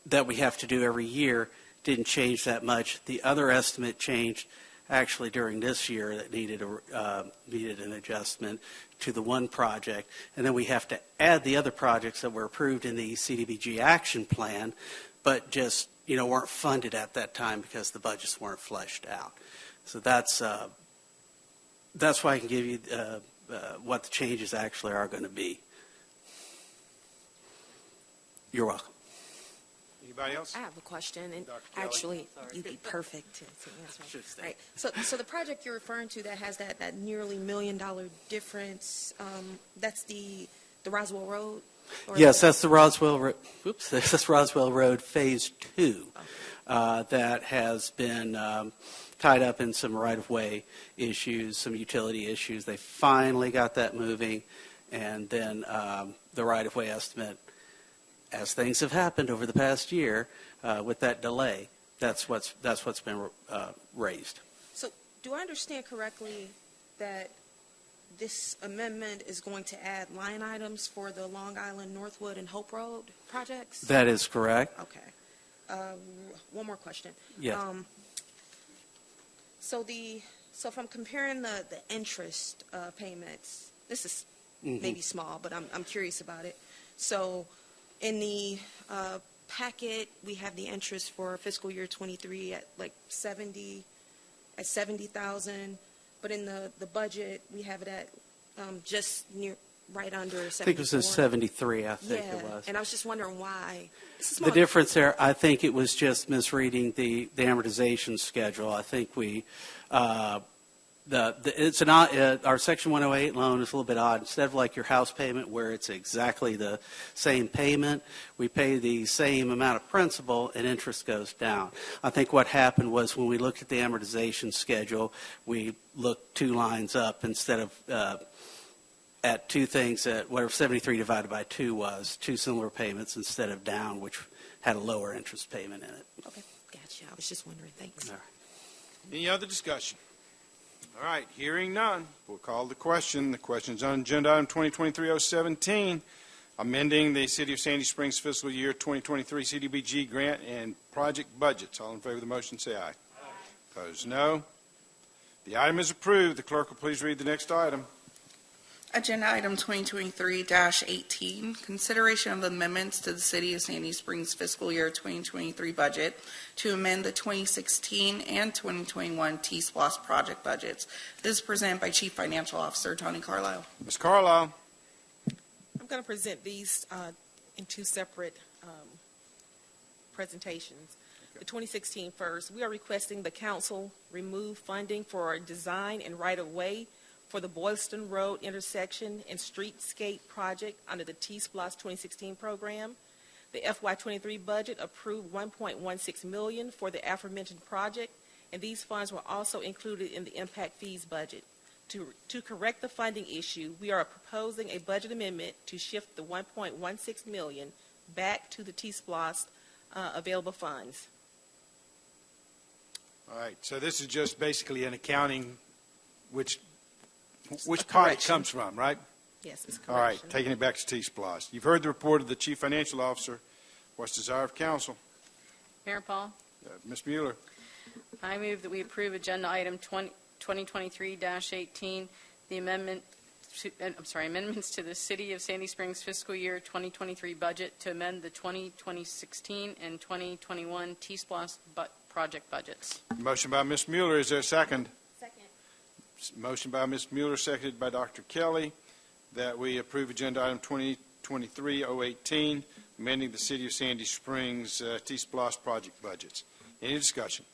S16: that we have to do every year didn't change that much. The other estimate changed actually during this year that needed an adjustment to the one project, and then we have to add the other projects that were approved in the CDBG action plan, but just weren't funded at that time because the budgets weren't fleshed out. So that's why I can give you what the changes actually are going to be. You're welcome.
S5: Anybody else?
S7: I have a question, and
S5: Dr. Kelly?
S7: actually, you'd be perfect to answer. Right. So the project you're referring to that has that nearly $1 million difference, that's the Roswell Road?
S16: Yes, that's the Roswell Road. That's Roswell Road Phase 2 that has been tied up in some right-of-way issues, some utility issues. They finally got that moving, and then the right-of-way estimate, as things have happened over the past year with that delay, that's what's been raised.
S7: So do I understand correctly that this amendment is going to add line items for the Long Island, Northwood, and Hope Road projects?
S16: That is correct.
S7: Okay. One more question.
S16: Yes.
S7: So if I'm comparing the interest payments, this is maybe small, but I'm curious about it. So in the packet, we have the interest for fiscal year 23 at like 70,000, but in the budget, we have it at just right under 74.
S16: I think it was in 73, I think it was.
S7: And I was just wondering why.
S16: The difference there, I think it was just misreading the amortization schedule. I think our Section 108 loan is a little bit odd. Instead of like your house payment where it's exactly the same payment, we pay the same amount of principal and interest goes down. I think what happened was when we looked at the amortization schedule, we looked two lines up instead of at two things at whatever 73 divided by 2 was, two similar payments instead of down, which had a lower interest payment in it.
S7: Okay, gotcha. I was just wondering. Thanks.
S5: All right. Any other discussion? All right, hearing none, we'll call the question. The question's on agenda item 2023-017, amending the City of Sandy Springs fiscal year 2023 CDBG grant and project budgets. All in favor of the motion, say aye. Opposed, no. The item is approved. The clerk will please read the next item.
S9: Agenda item 2023-18, consideration of amendments to the City of Sandy Springs fiscal year 2023 budget to amend the 2016 and 2021 T-SPLOST project budgets. This is presented by Chief Financial Officer Tony Carlisle.
S5: Ms. Carlisle.
S13: I'm going to present these in two separate presentations.
S5: Okay.
S13: The 2016 first, we are requesting the council remove funding for design and right-of-way for the Boylston Road intersection and streetscape project under the T-SPLOST 2016 program. The FY23 budget approved $1.16 million for the aforementioned project, and these funds were also included in the impact fees budget. To correct the funding issue, we are proposing a budget amendment to shift the $1.16 million back to the T-SPLOST available funds.
S5: All right, so this is just basically an accounting, which pot it comes from, right?
S13: Yes, it's correct.
S5: All right, taking it back to T-SPLOST. You've heard the report of the Chief Financial Officer. What's the desire of council?
S12: Mayor Paul,
S5: Ms. Mueller.
S12: I move that we approve agenda item 2023-18, the amendments to the City of Sandy Springs fiscal year 2023 budget to amend the 2016 and 2021 T-SPLOST project budgets.
S5: Motion by Ms. Mueller. Is there a second?
S7: Second.
S5: Motion by Ms. Mueller, seconded by Dr. Kelly, that we approve agenda item 2023-018, amending the City of Sandy Springs T-SPLOST project budgets. Any discussion?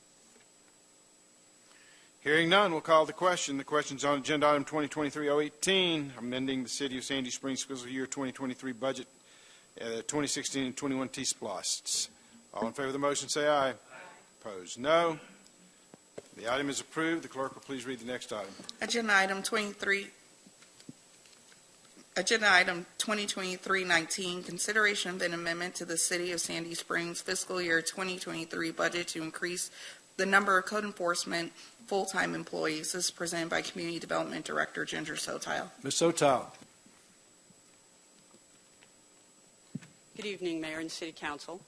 S5: Hearing none, we'll call the question. The question's on agenda item 2023-018, amending the City of Sandy Springs fiscal year 2023 budget, 2016 and 21 T-SPLOSTs. All in favor of the motion, say aye. Aye. Opposed, no. The item is approved. The clerk will please read the next item.
S9: Agenda item 2023-19, consideration of an amendment to the City of Sandy Springs fiscal year 2023 budget to increase the number of code enforcement full-time employees. This is presented by Community Development Director Ginger Sotile.
S5: Ms. Sotile.
S17: Good evening, Mayor and City Council.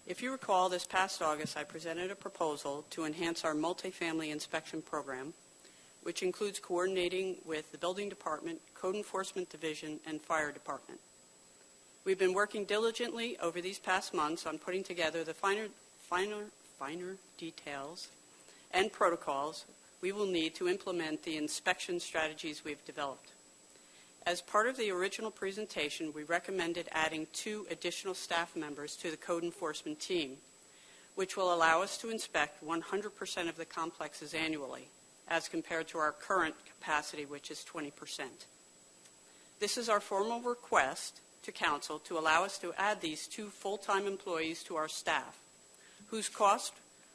S17: If you recall, this past August, I presented a proposal to enhance our multifamily inspection program, which includes coordinating with the Building Department, Code Enforcement Division, and Fire Department. We've been working diligently over these past months on putting together the finer details and protocols we will need to implement the inspection strategies we've developed. As part of the original presentation, we recommended adding 2 additional staff members to the code enforcement team, which will allow us to inspect 100% of the complexes annually, as compared to our current capacity, which is 20%. This is our formal request to Council to allow us to add these 2 full-time employees to our staff, whose cost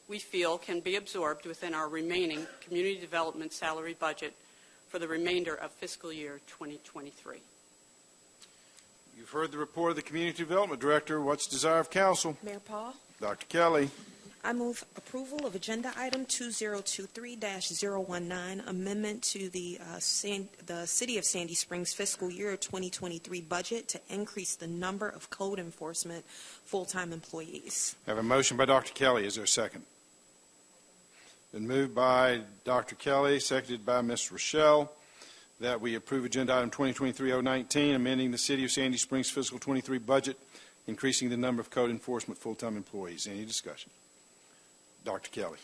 S17: we feel can be absorbed within our remaining community development salary budget for the remainder of fiscal year 2023.
S5: You've heard the report of the Community Development Director. What's the desire of council?
S7: Mayor Paul,
S5: Dr. Kelly.
S7: I move approval of agenda item 2023-019, amendment to the City of Sandy Springs fiscal year 2023 budget to increase the number of code enforcement full-time employees.
S5: I have a motion by Dr. Kelly. Is there a second? Been moved by Dr. Kelly, seconded by Ms. Rochelle, that we approve agenda item 2023-019, amending the City of Sandy Springs fiscal 23 budget, increasing the number of code enforcement full-time employees. Any discussion? Dr. Kelly.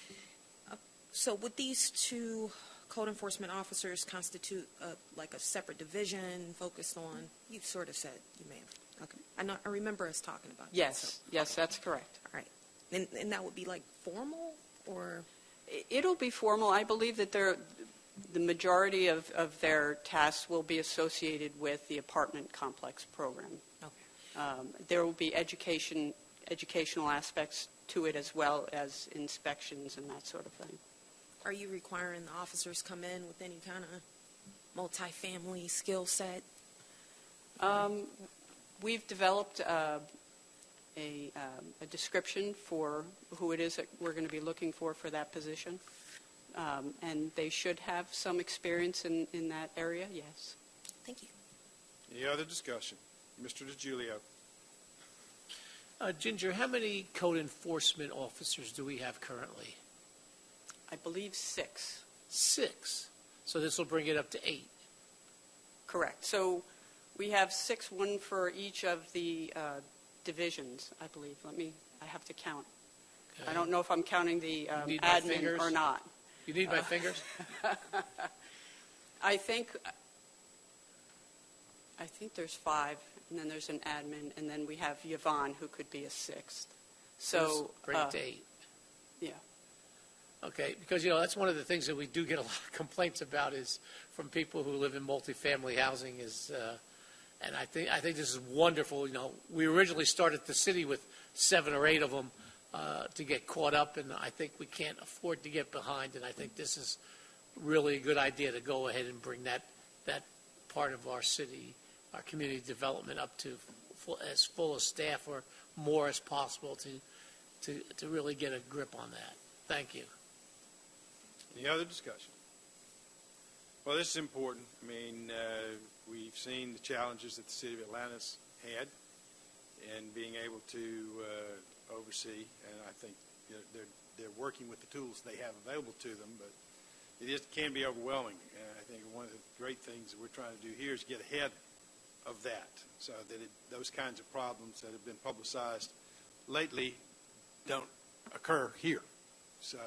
S7: So would these 2 code enforcement officers constitute like a separate division focused on, you sort of said, you may have, okay. I remember us talking about that.
S17: Yes,
S7: So,
S17: yes,
S7: okay.
S17: that's correct.
S7: All right. And that would be like formal or?
S17: It'll be formal. I believe that the majority of their tasks will be associated with the apartment complex program.
S7: Okay.
S17: There will be educational aspects to it, as well as inspections and that sort of thing.
S7: Are you requiring the officers come in with any kind of multifamily skill set?
S17: We've developed a description for who it is that we're going to be looking for that position, and they should have some experience in that area, yes.
S7: Thank you.
S5: Any other discussion? Mr. DiGiulio.
S8: Ginger, how many code enforcement officers do we have currently?
S17: I believe 6.
S8: 6. So this will bring it up to 8.
S17: Correct. So we have 6, 1 for each of the divisions, I believe. I have to count. Okay. I don't know if I'm counting the admin or not.
S8: You need my fingers?
S17: I think there's 5, and then there's an admin, and then we have Yvonne, who could be a 6th.
S8: So bring it to 8.
S17: Yeah.
S8: Okay, because, you know, that's one of the things that we do get a lot of complaints about is from people who live in multifamily housing is, and I think this is wonderful. You know, we originally started the city with 7 or 8 of them to get caught up, and I think we can't afford to get behind, and I think this is really a good idea to go ahead and bring that part of our city, our community development up to as full a staff or more as possible to really get a grip on that. Thank you.
S5: Any other discussion? Well, this is important. I mean, we've seen the challenges that the city of Atlanta's had in being able to oversee, and I think they're working with the tools they have available to them, but it can be overwhelming. And I think one of the great things that we're trying to do here is get ahead of that so that those kinds of problems that have been publicized lately don't occur here. So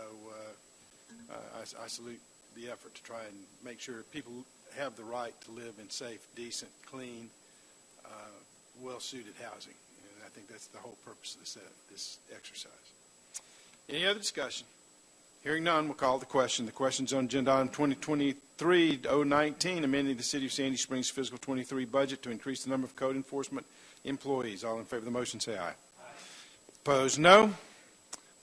S5: I salute the effort to try and make sure people have the right to live in safe, decent, clean, well-suited housing. And I think that's the whole purpose of this exercise. Any other discussion? Hearing none, we'll call the question. The question's on agenda item 2023-019, amending the City of Sandy Springs fiscal 23 budget to increase the number of code enforcement employees. All in favor of the motion, say aye. Opposed, no.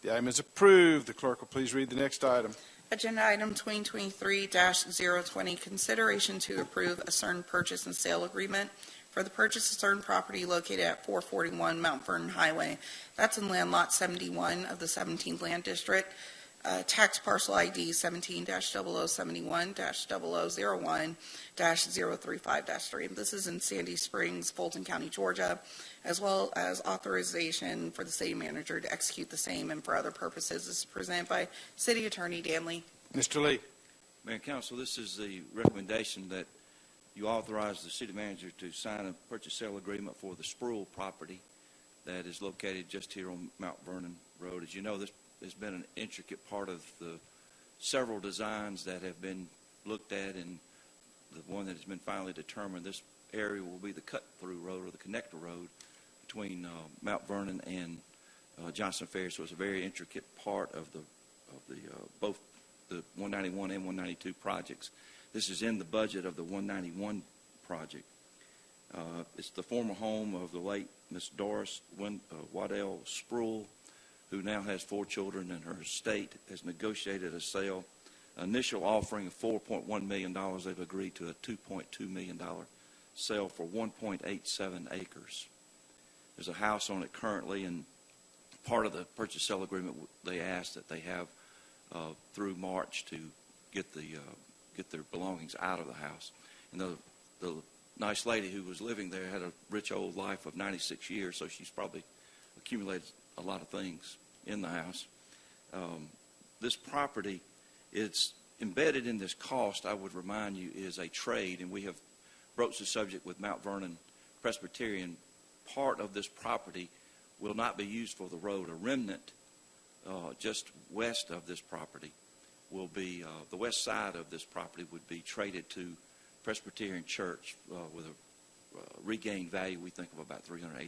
S5: The item is approved. The clerk will please read the next item.
S9: Agenda item 2023-020, consideration to approve a certain purchase and sale agreement for the purchase of certain property located at 441 Mount Vernon Highway. That's in land lot 71 of the 17th Land District. Tax parcel ID 17-0071-0001-035-3. This is in Sandy Springs, Fulton County, Georgia, as well as authorization for the city manager to execute the same and for other purposes. This is presented by City Attorney Dan Lee.
S5: Mr. Lee.
S18: Mayor and Council, this is the recommendation that you authorize the city manager to sign a purchase sale agreement for the Sproul property that is located just here on Mount Vernon Road. As you know, this has been an intricate part of the several designs that have been looked at, and the one that has been finally determined. This area will be the cut-through road or the connector road between Mount Vernon and Johnson Ferry. So it's a very intricate part of both the 191 and 192 projects. This is in the budget of the 191 project. It's the former home of the late Miss Doris Waddell Sproul, who now has 4 children, and her estate has negotiated a sale. Initial offering of $4.1 million. They've agreed to a $2.2 million sale for 1.87 acres. There's a house on it currently, and part of the purchase sale agreement, they asked that they have through March to get their belongings out of the house. And the nice lady who was living there had a rich old life of 96 years, so she's probably accumulated a lot of things in the house. This property, it's embedded in this cost, I would remind you, is a trade, and we have broached the subject with Mount Vernon Presbyterian. Part of this property will not be used for the road. A remnant just west of this property will be, the west side of this property would be traded to Presbyterian Church with a regained value, we think, of about $380,000.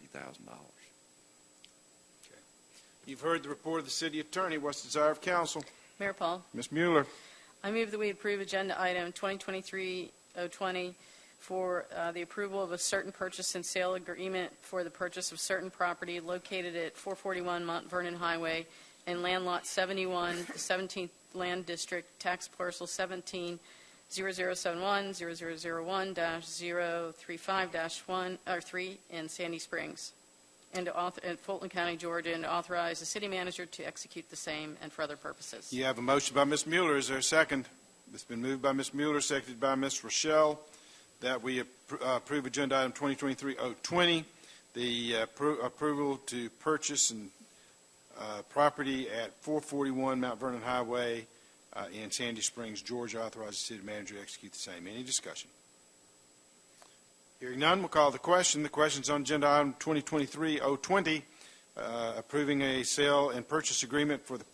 S5: You've heard the report of the city attorney. What's the desire of council?
S12: Mayor Paul.
S5: Ms. Mueller.
S12: I move that we approve agenda item 2023-020 for the approval of a certain purchase and sale agreement for the purchase of certain property located at 441 Mount Vernon Highway in land lot 71, the 17th Land District, tax parcel 17-0071-000-035-1 in Sandy Springs, and in Fulton County, Georgia, and to authorize the city manager to execute the same and for other purposes.
S5: You have a motion by Ms. Mueller. Is there a second? It's been moved by Ms. Mueller, seconded by Ms. Rochelle, that we approve agenda item 2023-020, the approval to purchase and property at 441 Mount Vernon Highway in Sandy Springs, Georgia. Authorize the city manager to execute the same. Any discussion? Hearing none, we'll call the question. The question's on agenda item 2023-020, approving a sale and purchase agreement for the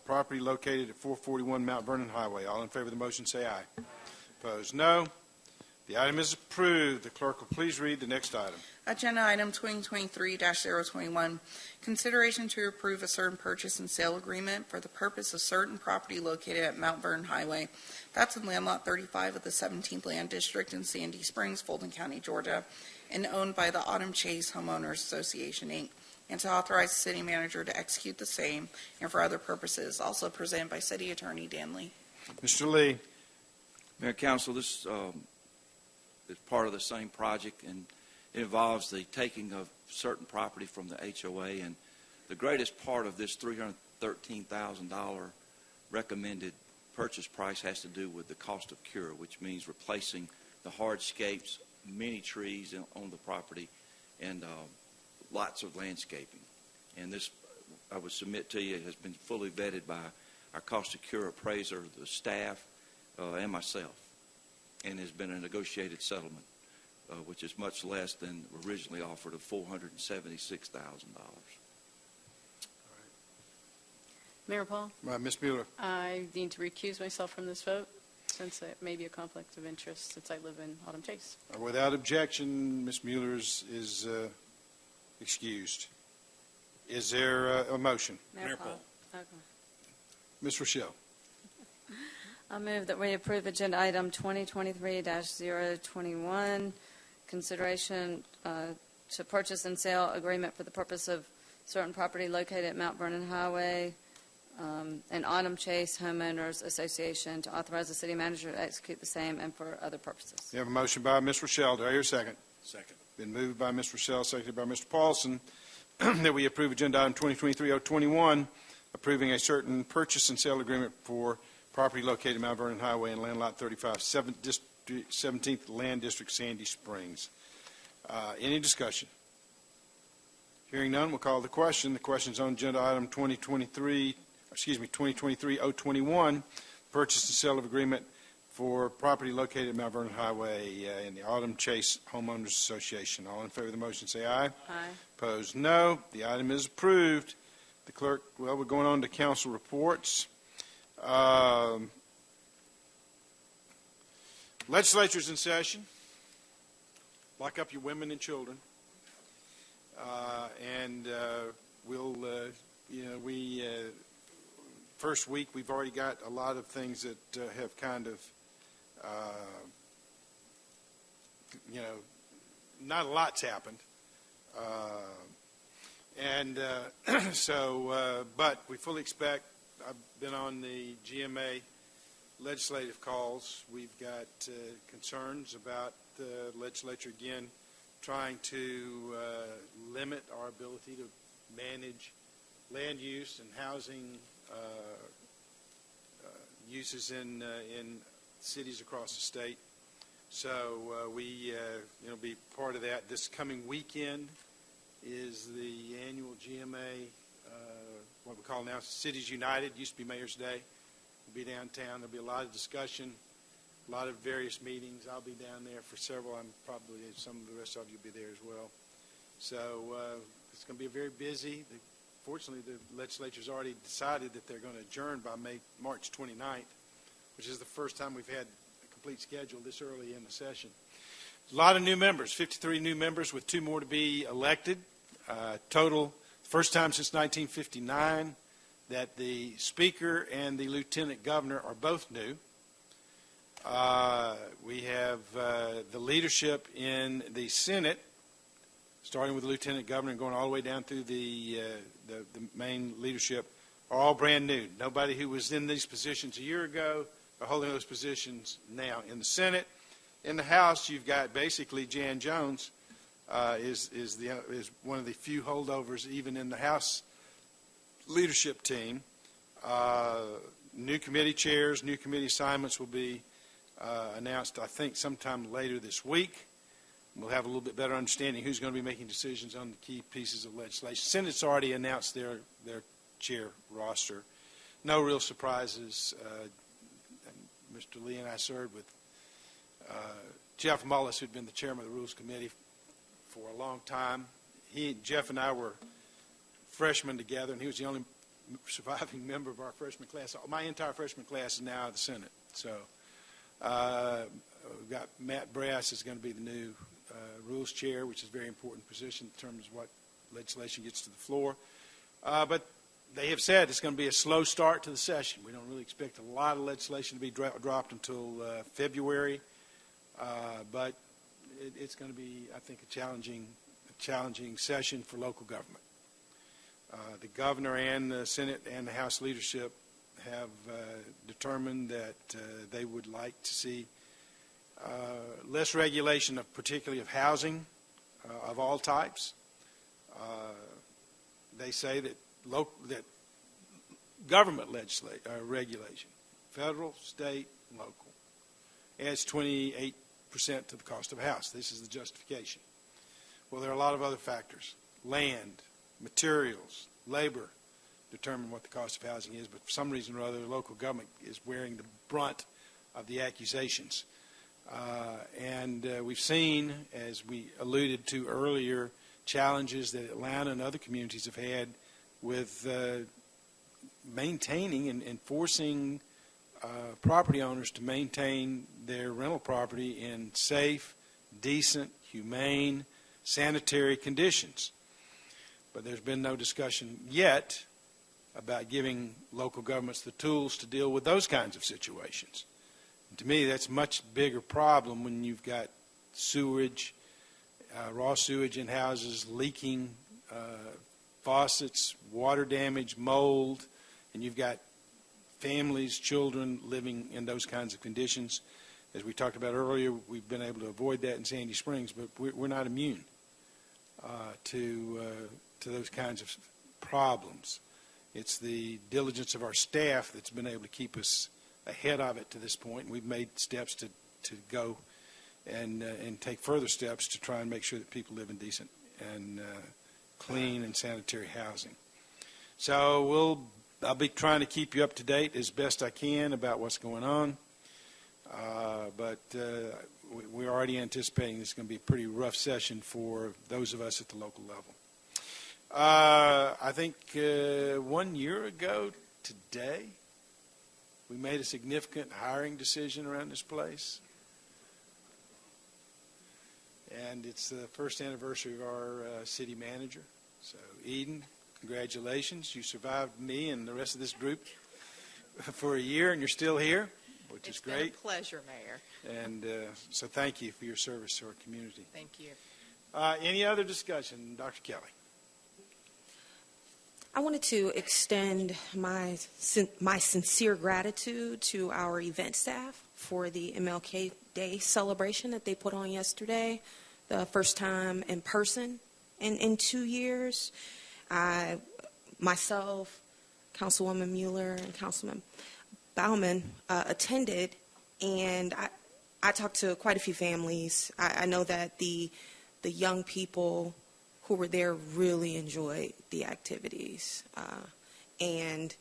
S5: property located at 441 Mount Vernon Highway. All in favor of the motion say aye. Opposed, no. The item is approved. The clerk will please read the next item.
S9: Agenda item 2023-021, consideration to approve a certain purchase and sale agreement for the purpose of certain property located at Mount Vernon Highway. That's in Land Lot 35 of the 17th Land District in Sandy Springs, Fulton County, Georgia, and owned by the Autumn Chase Homeowners Association, Inc., and to authorize the city manager to execute the same and for other purposes, also presented by City Attorney Dan Lee.
S5: Mr. Lee.
S18: Mayor and Council, this is part of the same project, and it involves the taking of certain property from the HOA, and the greatest part of this $313,000 recommended purchase price has to do with the cost of cure, which means replacing the hardscapes, many trees on the property, and lots of landscaping. And this, I would submit to you, has been fully vetted by our cost of cure appraiser, the staff, and myself, and has been a negotiated settlement, which is much less than originally offered of $476,000.
S12: Mayor Paul,
S5: Ms. Mueller.
S12: I need to recuse myself from this vote since it may be a conflict of interest since I live in Autumn Chase.
S5: Without objection, Ms. Mueller is excused. Is there a motion?
S1: Mayor Paul. Okay.
S5: Ms. Rochelle.
S1: I move that we approve agenda item 2023-021, consideration to purchase and sale agreement for the purpose of certain property located at Mount Vernon Highway and Autumn Chase Homeowners Association, to authorize the city manager to execute the same and for other purposes.
S5: You have a motion by Ms. Rochelle. Do I hear a second?
S6: Second.
S5: Been moved by Ms. Rochelle, seconded by Mr. Paulson, that we approve agenda item 2023-021, approving a certain purchase and sale agreement for property located at Mount Vernon Highway and Land Lot 35, 17th Land District, Sandy Springs. Any discussion? Hearing none, we'll call the question. The question is on agenda item 2023-021, purchase and sale of agreement for property located at Mount Vernon Highway in the Autumn Chase Homeowners Association. All in favor of the motion say aye.
S1: Aye.
S5: Opposed, no. The item is approved. The clerk, well, we're going on to council reports. Legislature's in session. Lock up your women and children. First week, we've already got a lot of things that have kind of, not a lot's happened. But we fully expect, I've been on the GMA legislative calls. We've got concerns about the legislature, again, trying to limit our ability to manage land use and housing uses in cities across the state. So we be part of that. This coming weekend is the annual GMA, what we call now Cities United, used to be Mayor's Day. We'll be downtown. There'll be a lot of discussion, a lot of various meetings. I'll be down there for several. I'm probably, some of the rest of you will be there as well. So it's going to be very busy. Fortunately, the legislature's already decided that they're going to adjourn by March 29th, which is the first time we've had a complete schedule this early in the session. A lot of new members, 53 new members with 2 more to be elected. Total, first time since 1959 that the Speaker and the Lieutenant Governor are both new. We have the leadership in the Senate, starting with the Lieutenant Governor and going all the way down through the main leadership, are all brand new. Nobody who was in these positions a year ago are holding those positions now. In the Senate, in the House, you've got basically Jan Jones is one of the few holdovers even in the House leadership team. New committee chairs, new committee assignments will be announced, I think, sometime later this week. We'll have a little bit better understanding who's going to be making decisions on the key pieces of legislation. Senate's already announced their chair roster. No real surprises. Mr. Lee and I served with Jeff Mullis, who'd been the chairman of the Rules Committee for a long time. Jeff and I were freshmen together, and he was the only surviving member of our freshman class. My entire freshman class is now out of the Senate. So We've got Matt Brass is going to be the new rules chair, which is a very important position in terms of what legislation gets to the floor. But they have said it's going to be a slow start to the session. We don't really expect a lot of legislation to be dropped until February, but it's going to be, I think, a challenging session for local government. The governor and the Senate and the House leadership have determined that they would like to see less regulation, particularly of housing of all types. They say that that government regulation, federal, state, local, adds 28% to the cost of a house. This is the justification. Well, there are a lot of other factors. Land, materials, labor determine what the cost of housing is, but for some reason or other, the local government is wearing the brunt of the accusations. And we've seen, as we alluded to earlier, challenges that Atlanta and other communities have had with maintaining and forcing property owners to maintain their rental property in safe, decent, humane, sanitary conditions. But there's been no discussion yet about giving local governments the tools to deal with those kinds of situations. And to me, that's a much bigger problem when you've got sewage, raw sewage in houses, leaking faucets, water damage, mold, and you've got families, children living in those kinds of conditions. As we talked about earlier, we've been able to avoid that in Sandy Springs, but we're not immune to those kinds of problems. It's the diligence of our staff that's been able to keep us ahead of it to this point, and we've made steps to go and take further steps to try and make sure that people live in decent and clean and sanitary housing. So I'll be trying to keep you up to date as best I can about what's going on, but we're already anticipating this is going to be a pretty rough session for those of us at the local level. I think 1 year ago today, we made a significant hiring decision around this place. And it's the first anniversary of our city manager. So, Eden, congratulations. You survived me and the rest of this group for a year, and you're still here, which is great.
S19: It's been a pleasure, Mayor.
S5: And so thank you for your service to our community.
S19: Thank you.
S5: Any other discussion? Dr. Kelly.
S7: I wanted to extend my sincere gratitude to our event staff for the MLK Day celebration that they put on yesterday, the first time in person in 2 years. Myself, Councilwoman Mueller, and Councilman Bauman attended, and I talked to quite a few families. I know that the young people who were there really enjoyed the activities. And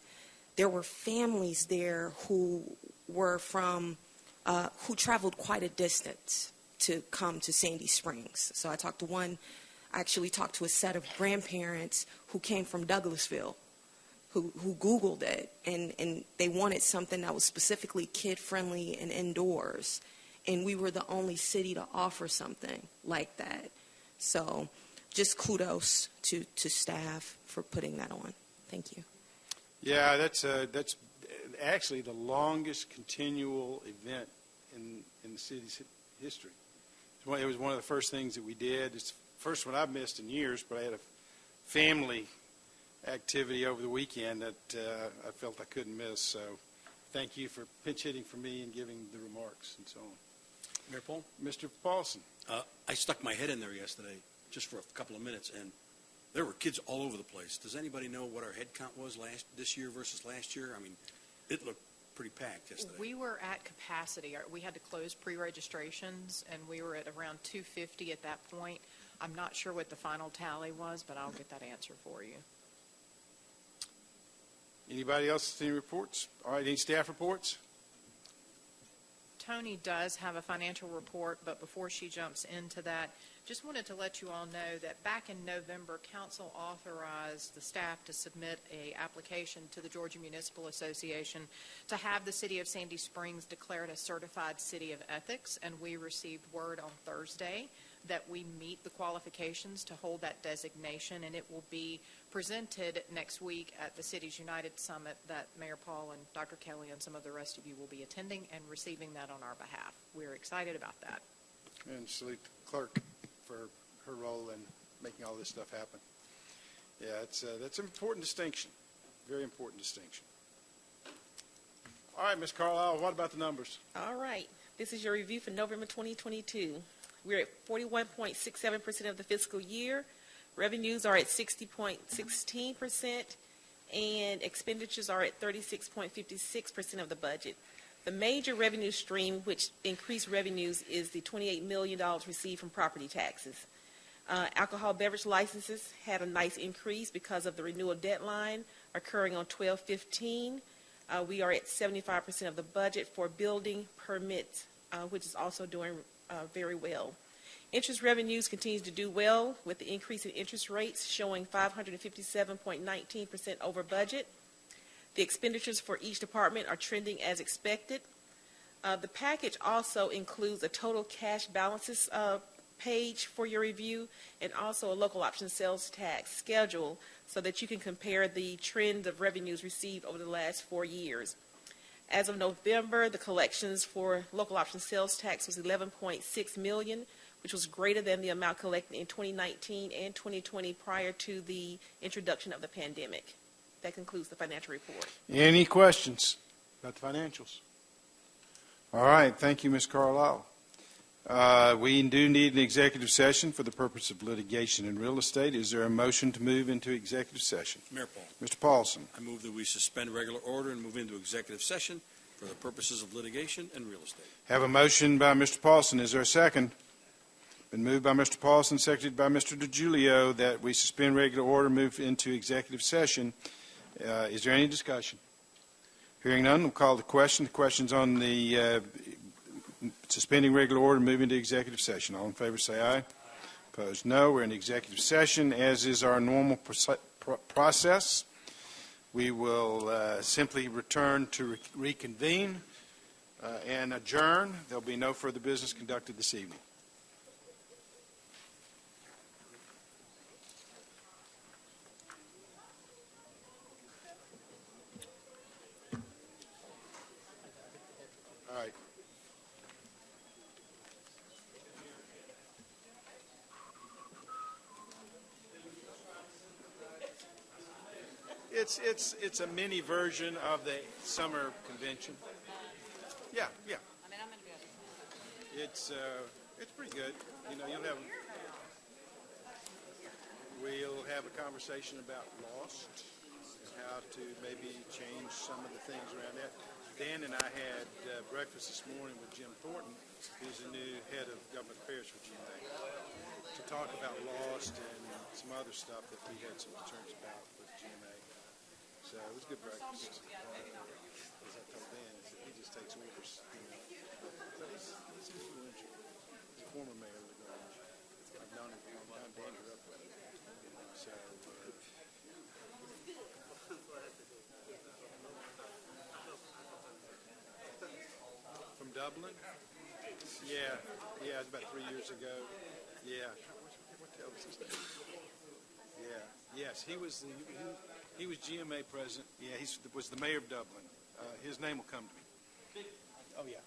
S7: there were families there who were who traveled quite a distance to come to Sandy Springs. So I actually talked to a set of grandparents who came from Douglasville, who Googled it, and they wanted something that was specifically kid-friendly and indoors. And we were the only city to offer something like that. So just kudos to staff for putting that on. Thank you.
S5: Yeah, that's actually the longest continual event in the city's history. It was one of the first things that we did. It's the first one I've missed in years, but I had a family activity over the weekend that I felt I couldn't miss. So thank you for pinch hitting for me and giving the remarks and so on.
S6: Mayor Paul?
S5: Mr. Paulson.
S6: I stuck my head in there yesterday just for a couple of minutes, and there were kids all over the place. Does anybody know what our head count was this year versus last year? I mean, it looked pretty packed yesterday.
S19: We were at capacity. We had to close pre-registrations, and we were at around 250 at that point. I'm not sure what the final tally was, but I'll get that answer for you.
S5: Anybody else any reports? All right, any staff reports?
S19: Tony does have a financial report, but before she jumps into that, Just wanted to let you all know that back in November, council authorized the staff to submit a application to the Georgia Municipal Association to have the city of Sandy Springs declared a certified city of ethics, and we received word on Thursday that we meet the qualifications to hold that designation, and it will be presented next week at the Cities United Summit that Mayor Paul and Dr. Kelly and some of the rest of you will be attending and receiving that on our behalf. We're excited about that.
S5: And salute the clerk for her role in making all this stuff happen. Yeah, that's an important distinction, very important distinction. All right, Ms. Carlisle, what about the numbers?
S13: All right. This is your review for November 2022. We're at 41.67% of the fiscal year. Revenues are at 60.16%, and expenditures are at 36.56% of the budget. The major revenue stream which increased revenues is the $28 million received from property taxes. Alcohol beverage licenses had a nice increase because of the renewal deadline occurring on 12/15. We are at 75% of the budget for building permits, which is also doing very well. Interest revenues continues to do well with the increase in interest rates showing 557.19% over budget. The expenditures for each department are trending as expected. The package also includes a total cash balances page for your review and also a local option sales tax schedule so that you can compare the trend of revenues received over the last 4 years. As of November, the collections for local option sales tax was $11.6 million, which was greater than the amount collected in 2019 and 2020 prior to the introduction of the pandemic. That concludes the financial report.
S5: Any questions about the financials? All right, thank you, Ms. Carlisle. We do need an executive session for the purpose of litigation in real estate. Is there a motion to move into executive session?
S6: Mayor Paul.
S5: Mr. Paulson.
S6: I move that we suspend regular order and move into executive session for the purposes of litigation and real estate.
S5: Have a motion by Mr. Paulson. Is there a second? Been moved by Mr. Paulson, seconded by Mr. DiGiulio, that we suspend regular order, move into executive session. Is there any discussion? Hearing none, we'll call the question. The question's on the suspending regular order, move into executive session. All in favor say aye. Opposed, no. We're in executive session, as is our normal process. We will simply return to reconvene and adjourn. There'll be no further business conducted this evening. All right. It's a mini version of the summer convention. Yeah. It's pretty good. You know, we'll have a conversation about lost and how to maybe change some of the things around that. Dan and I had breakfast this morning with Jim Thornton, who's the new head of government affairs for GMA, to talk about lost and some other stuff that we had some concerns about with GMA. So it was a good breakfast. As I told Dan, he just takes orders. But he's influential. He's a former mayor of the Grange. I've known him for a long time. Dan grew up with him. So, from Dublin? Yeah, it was about 3 years ago. Yeah. What the hell was his name? Yeah. Yes, he was GMA president. Yeah, he was the mayor of Dublin. His name will come to me. Oh, yeah.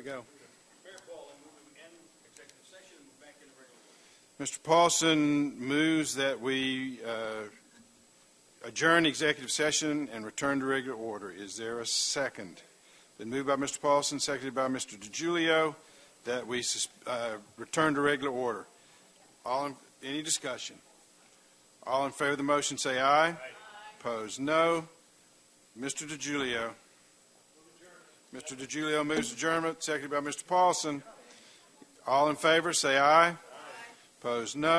S5: go. Mr. Paulson moves that we adjourn executive session and return to regular order. Is there a second? Been moved by Mr. Paulson, seconded by Mr. DiGiulio, that we return to regular order. Any discussion? All in favor of the motion say aye. Aye. Opposed, no. Mr. DiGiulio. Mr. DiGiulio moves adjournment, seconded by Mr. Paulson. All in favor say aye. Opposed, no.